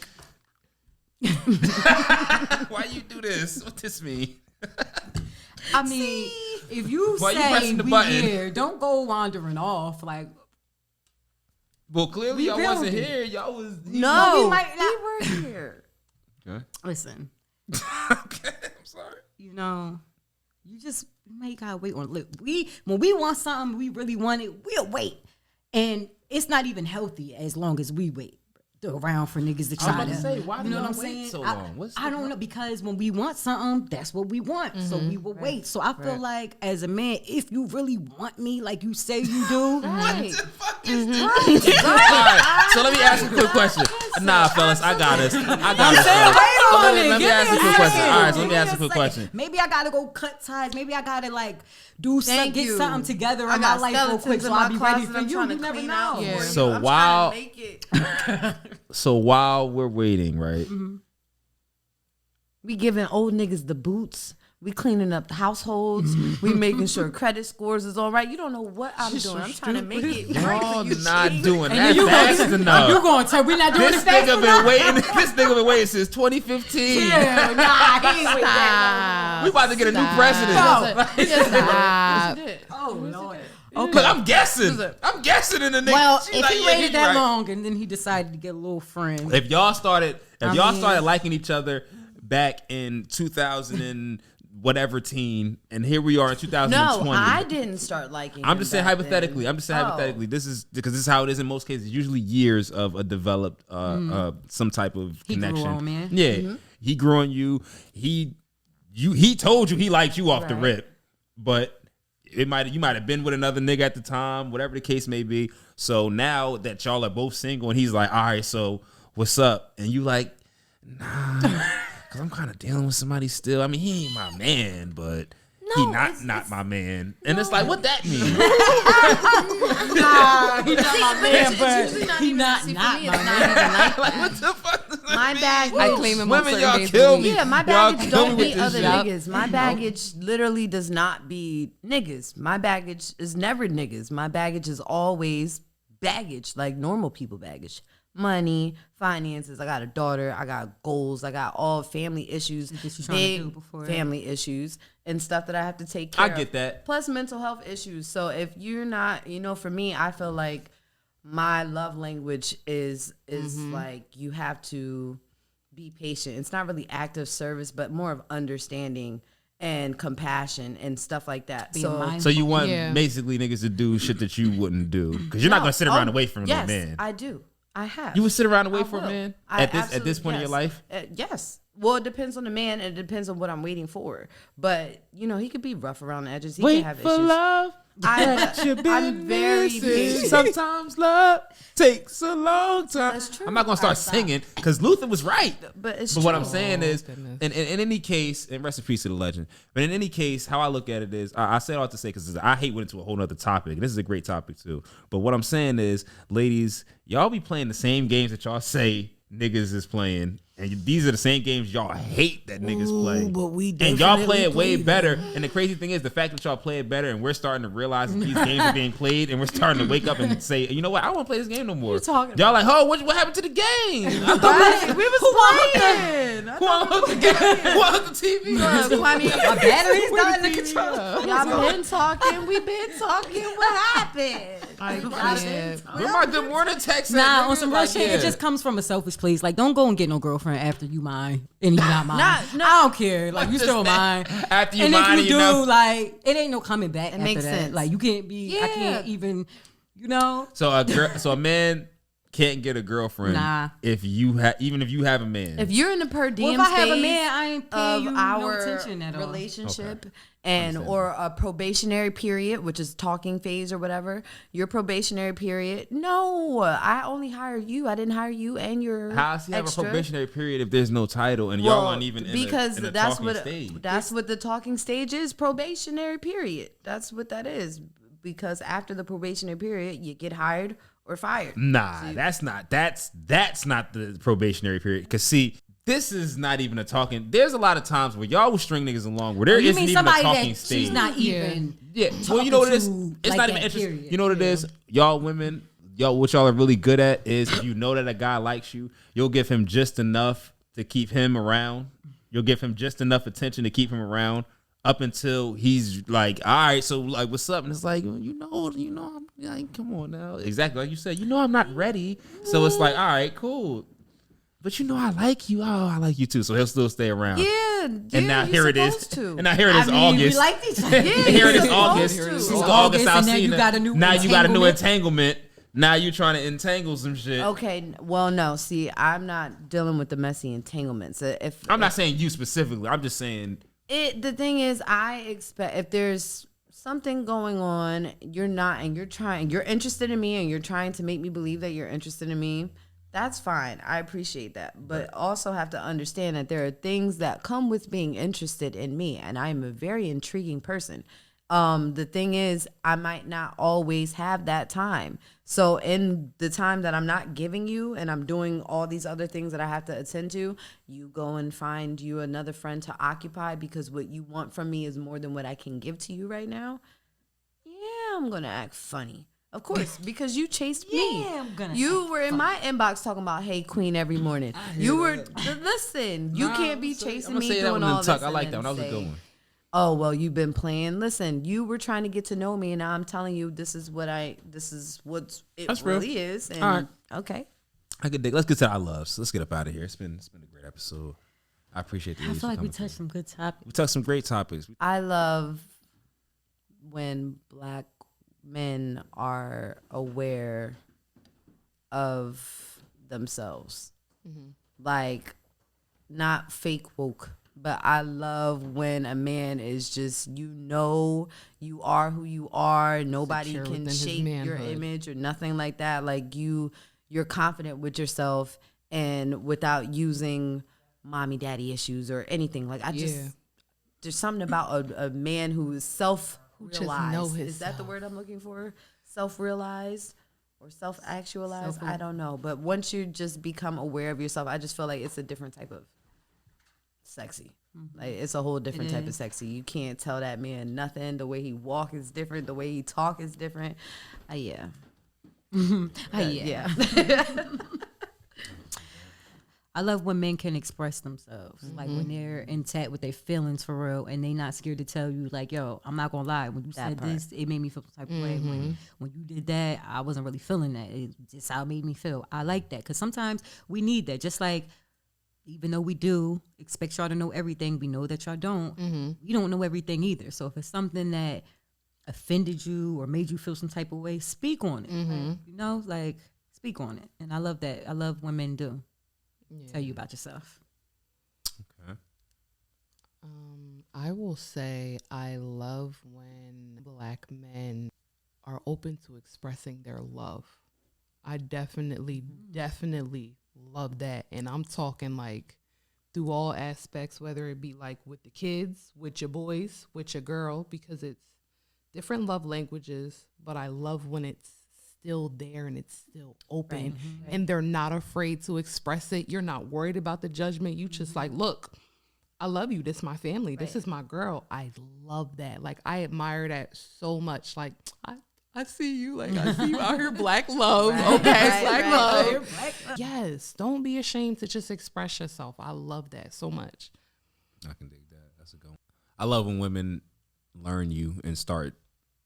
Why you do this? What this mean? I mean, if you Why you say pressing the we button? here, don't go wandering off. Like Well, clearly We y'all wasn't building. here. Y'all was. No, we might not- we were here. Okay. listen, Okay. I'm sorry. you might gotta wait on. Look, when we want something, we really want it. We'll wait, and it's not even healthy as long as we wait around for niggas to I was try about to. to say, why do you know y'all what I'm wait saying? so long? What's I the don't know, because when we want something, that's what we want. So we will wait. So I feel like as a man, if you really want me, like you say you do, Right. All right, so let me ask you a quick question. Nah, fellas, I got us. Let me ask you a quick question. All right, so let me ask you a quick question. Maybe I gotta go cut ties. Maybe I gotta like do Thank get you. something together I in my got life real quick, skeletons so in I'll my be ready closet for I'm you. trying You to never clean know. out Yeah. for you. So I'm while- trying to make it. So while we're waiting, right? We giving old niggas the boots. We cleaning up the households. We making sure credit scores is all right. You don't know what I'm doing. I'm trying to make it right Y'all for you. not G. doing And that then fast you enough. gonna tell we not doing This it fast nigga enough? been waiting. This nigga been waiting since 2015. Yeah, nah, he ain't wait that We about to get a new president. Stop. long. Oh Lord. Look, I'm guessing. I'm guessing in the nigga. Well, She if like, he yeah, waited that right. long and then he decided to get a little friend, If y'all started mean- started liking each other back in 2000 and whatever teen, and here we are in 2020. No, I didn't start liking I'm him just saying back hypothetically. then. I'm just saying Oh. hypothetically. This is because this is how it is in most cases. Usually years of a developed some type of He grew connection. on, man. Yeah, he grew on you. he told you he liked you off the Right. rip, but you might have been with another nigga at the time, whatever the case may be. So now that y'all are both single and he's like, all right, so what's up? And you like, nah, because I'm kind of dealing with somebody still. I mean, he ain't my man, but he not my man. And it's like, what that mean? Nah, he's not my man, It's but usually not he even not see, for not me, my it's not man. even like Like, that. what the fuck does that My mean? baggage. I claim him on Women, certain y'all days of kill the me. week. Yeah, my Y'all baggage kill don't me be with this other shit. niggas. My baggage literally does not be niggas. My baggage is never niggas. My baggage is always baggage, like normal people baggage. Money, finances. I got a daughter. I got goals. I got all family issues, What you trying to do big before- family issues, and stuff that I have to take care I of. get that. Plus mental health issues. So if you're not, for me, I feel like my love language is like you have to be patient. It's not really active service, but more of understanding and compassion and stuff like that. Being So mindful. So you want Yeah. basically niggas to do shit that you wouldn't do because you're not gonna sit around and wait for a yes, man. I do. I have. You would sit around and wait I for a will. man I at this absolutely- point in your yes. life. Yes. Well, it depends on the man and it depends on what I'm waiting for. But he could be rough around the edges. He can have issues. love. I'm very patient. Sometimes love takes a long time. That's true. I'm not gonna start All right, stop. singing because Luther was right. But it's But what true. I'm saying is, goodness. in any case, and rest in peace to the legend. But in any case, how I look at it is, I say all to say because I hate went into a whole nother topic. And this is a great topic too. But what I'm saying is, ladies, y'all be playing the same games that y'all say niggas is playing, and these are the same games y'all hate that niggas play. but we and y'all definitely play it way play better. And the crazy thing is, the fact that y'all play it better, and we're starting to realize that these games are being played, and we're starting to wake up and say, you know what, I don't want to play this game no more. talking Y'all like, oh, what happened to the game? I thought We was playing. who unhooked the game? Who unhooked the TV? My battery's not in the control. Y'all been talking. We been talking. What happened? I can't. Where my good morning text at, Nah, nigga? on some real Like, shit, yeah. it just comes from a selfish place. Like, don't go and get no girlfriend after you mine and you not mine. No. I don't care. Like, you still mine. After you And mine, if you do, know. like, it ain't no coming back. After makes that. sense. Like, you can't be. I can't even. So a man can't get a girlfriend Nah. if even if you have a man. If you're in the per diem Well, if I have a phase man, I ain't paying of you no our attention at all. relationship Okay. and Understandable. or a probationary period, which is talking phase or whatever, your probationary period. No, I only hire you. I didn't hire you and your How does he have a extra. probationary period if there's no title and y'all aren't even because in a that's talking what stage? that's what the talking stage is. Probationary period. That's what that is. Because after the probationary period, you get hired or fired. Nah, that's not the probationary period. Cause see, this is not even a talking. There's a lot of times where y'all will string niggas along where there You isn't mean even a somebody talking that stage. she's not even. Yeah, well, you know what it is? talking to It's like not even that, interesting. period. You know what it is? Y'all women, what y'all are really good at is if you know that a guy likes you, you'll give him just enough to keep him around. You'll give him just enough attention to keep him around up until he's like, all right, so like, what's up? And it's like, I'm like, come on now. Exactly like you said, I'm not ready. So it's like, all right, cool. But I like you. Oh, I like you too. So he'll still stay around. Yeah, And now here it is. To. And now here it is I mean, August. we like each other. And here it is you're August. supposed to. Since It's the August, I've and now seen you it. got a new Now you got a new entanglement. entanglement. Now you trying to entangle some shit. Okay, well, no. See, I'm not dealing with the messy entanglements. I'm not saying you specifically. I'm just saying The thing is, I expect if there's something going on, you're interested in me, and you're trying to make me believe that you're interested in me. That's fine. I appreciate that, but also have to understand that there are things that come with being interested in me, and I am a very intriguing person. The thing is, I might not always have that time. So in the time that I'm not giving you and I'm doing all these other things that I have to attend to, you go and find you another friend to occupy because what you want from me is more than what I can give to you right now. Yeah, I'm going to act funny. Of course, because you chased me. Yeah, I'm gonna You act were in my inbox talking about, hey, queen, every morning. You were, listen, you can't be chasing me doing all this. I like and that one. That was a say, good one. oh, well, you've been playing. Listen, you were trying to get to know me, and now I'm telling you this is what it That's real. really is. And All right. okay. I could dig. Let's get to our loves. Let's get up out of here. It's been a great episode. I appreciate the I ladies feel for like we coming through. touched some good topics. We touched some great topics. I love when Black men are aware of themselves. Like, not fake woke, but I love when a man is just, you are who you are. Nobody Secure can within his shake your manhood. image or nothing like that. Like you're confident with yourself and without using mommy daddy issues or anything. Like there's something about a man who is self-realized. Is that the word I'm looking for? Self-realized or self-actualized? I don't know. But once you just become aware of yourself, I just feel like it's a different type of sexy. Like it's a whole different type of sexy. You can't tell that man nothing. The way he walk is different. The way he talk is different. Yeah. Yeah. I love when men can express themselves, like when they're intact with their feelings for real, and they not scared to tell you, like, "Yo, I'm not gonna lie. When you said this, it made me feel some type of way. When you did that, I wasn't really feeling that. It's just how it made me feel. I like that because sometimes we need that. Just like, even though we do expect y'all to know everything, we know that y'all don't. We don't know everything either. So if it's something that offended you or made you feel some type of way, speak on it. Like speak on it. And I love that. I love when men do. Tell you about yourself. Okay. I will say I love when Black men are open to expressing their love. I definitely love that. And I'm talking like through all aspects, whether it be like with the kids, with your boys, with your girl, because it's different love languages, but I love when it's still there and it's still open and they're not afraid to express it. You're not worried about the judgment. You just like, look, I love you. This is my family. This is my girl. I love that. Like, I admire that so much. Like, I see you. Like, I see you out here, Black love. Black love. Yes. Don't be ashamed to just express yourself. I love that so much. I can dig that. That's a good one. I love when women learn you and start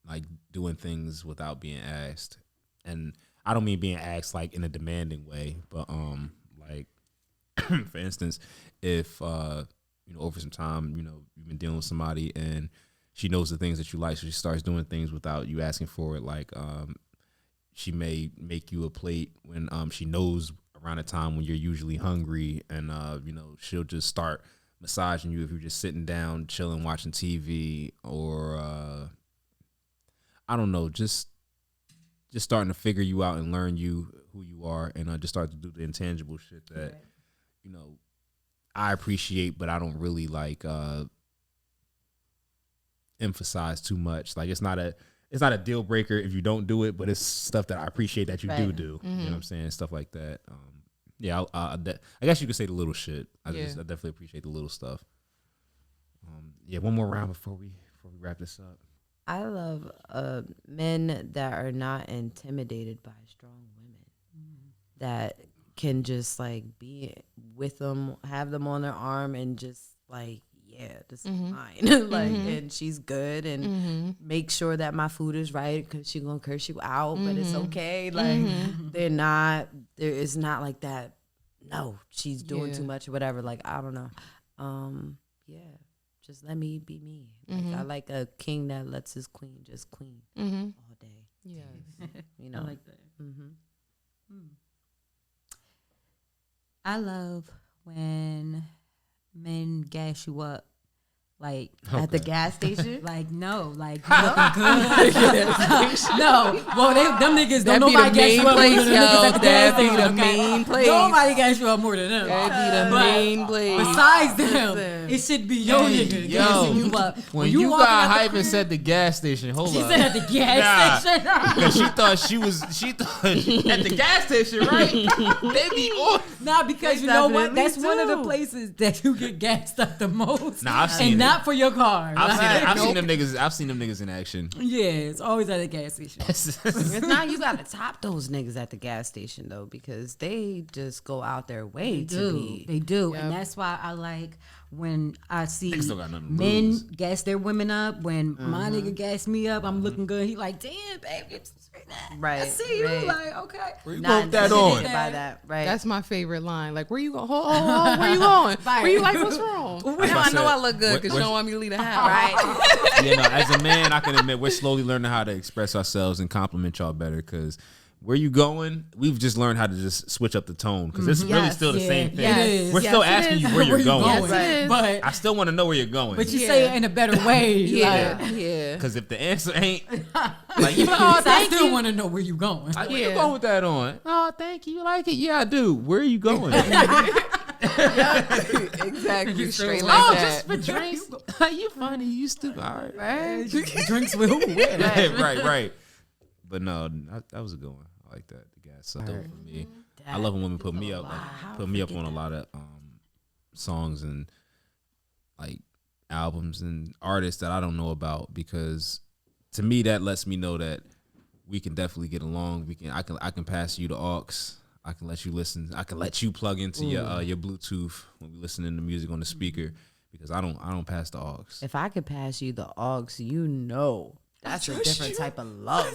like doing things without being asked. And I don't mean being asked like in a demanding way, but like for instance, if over some time, you've been dealing with somebody and she knows the things that you like, so she starts doing things without you asking for it. Like she may make you a plate when she knows around the time when you're usually hungry, and she'll just start massaging you if you're just sitting down, chilling, watching TV, or I don't know, just starting to figure you out and learn you, who you are, and just start to do the intangible shit that, I appreciate, but I don't really like emphasize too much. Like it's not a deal breaker if you don't do it, but it's stuff that I appreciate that you do. You know what I'm saying? Stuff like that. I guess you could say the little shit. I definitely appreciate the little stuff. One more round before we wrap this up. I love men that are not intimidated by strong women, that can just like be with them, have them on their arm, and just like, this is mine. Like, and she's good, and make sure that my food is right, because she's gonna curse you out, but it's okay. Like, there is not like that. No, she's doing too much or whatever. Like, I don't know. Just let me be me. Like, I like a king that lets his queen just queen all day. Yes. I like that. I love when men gas you up, like at the gas station. like no, like you looking good. No, well them niggas don't nobody gas you up more than the niggas at the gas station. That be the main place. Nobody gas you up more than them. That be the main place. Besides them, it should be your nigga gassing you up. When you got hype and said the gas station, hold she up. said at the gas station. Because she thought at the gas station, right? They be on. Nah, because you know what? That's one of the places that you get gassed up the most. Nah, I've seen and it. not for your car. I've seen them niggas. I've seen them niggas in action. Yeah, it's always at the gas station. It's not, you gotta top those niggas at the gas station though, because they just go out their way to be. They do, and that's why I like when I see still got nothing to men lose. gas their women up. When my nigga gas me up, I'm looking good. He like, damn, baby, Right. I see you. Right. Like, okay. Where you Not put that on? intimidated by that, right? That's my favorite line. Like, where you going? Oh, where you going? Where you like, what's wrong? I know I look good because you don't want me to leave the house. right. As a man, I can admit we're slowly learning how to express ourselves and compliment y'all better, because where you going? We've just learned how to just switch up the tone because it's really Yes. still the same thing. It is. We're still Yes, it asking is. you where you're going. Yes, it is. But I still want to know where you're going. but you say it in a better way. Yeah, Like, yeah. Because if the answer ain't like, you like, oh, I thank still you. want to know where you going. Like, where you Yeah. going with that on? Oh, thank you. You like it? Yeah, I do. Where are you going? Exactly. Straight like Oh, that. just for drinks. You funny. You stupid. All right. Right? Drinks with who? Where? right. But no, that was a good one. I like that. The gas so dope for me. I love when women put me up, put me up on a lot of songs and like albums and artists that I don't know about, because to me that lets me know that we can definitely get along. I can pass you the aux. I can let you listen. I can let you plug into your Bluetooth when we listening to music on the speaker, because I don't pass the aux. If I could pass you the aux, that's a different type of love.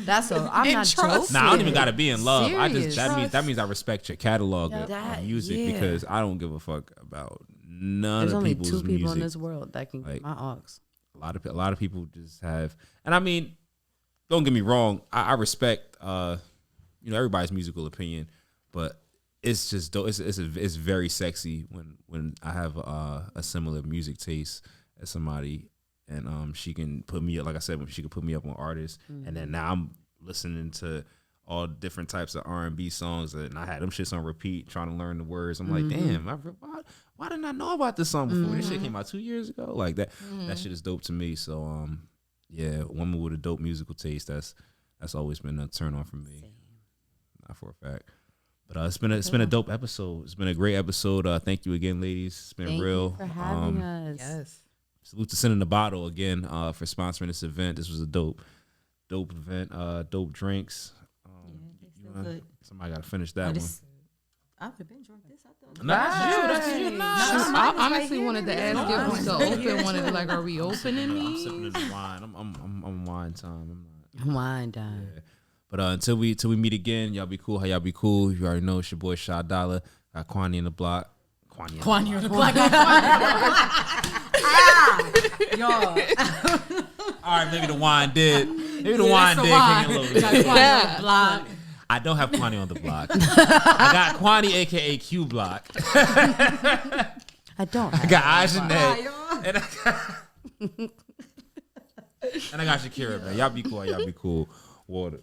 I'm not joking. Nah, I don't even gotta be in love. Serious. That means I respect your catalog of That- music, yeah. because I don't give a fuck about none There's of only people's two people music. in this world that can Like, get my aux. A lot of people just have, and I mean, don't get me wrong. I respect everybody's musical opinion, but it's just dope. It's very sexy when I have a similar music taste as somebody. And she can put me up, like I said, she can put me up on artists, and then now I'm listening to all different types of R&B songs, and I had them shits on repeat, trying to learn the words. I'm like, damn, why didn't I know about this song before? This shit came out 2 years ago, like that. That shit is dope to me. So yeah, woman with a dope musical taste. That's always been a turn on for me, not for a fact. But it's been a dope episode. It's been a great episode. Thank you again, ladies. It's been Thank real. you for having us. Yes. Salute to Sin in the Bottle again for sponsoring this event. This was a dope event. Dope drinks. Somebody got to finish that one. I would have been drunk this. I thought. That's you. I honestly wanted to ask if we could open one of the, like, are we opening I'm these? sipping in the wine. I'm wine time. I'm not. Wine time. Yeah. But until we meet again, y'all be cool. How y'all be cool? You already know it's your boy Shad Dolla. Got Quanie in the block. Quanie on the block. Y'all. All right, maybe the wine did. Maybe the wine did kick in a little bit. Quanie on the block. I don't have Quanie on the block. I got Quanie, aka Q Block. I don't. I got Ajanet. And I got Shakira, man. Y'all be cool. Water.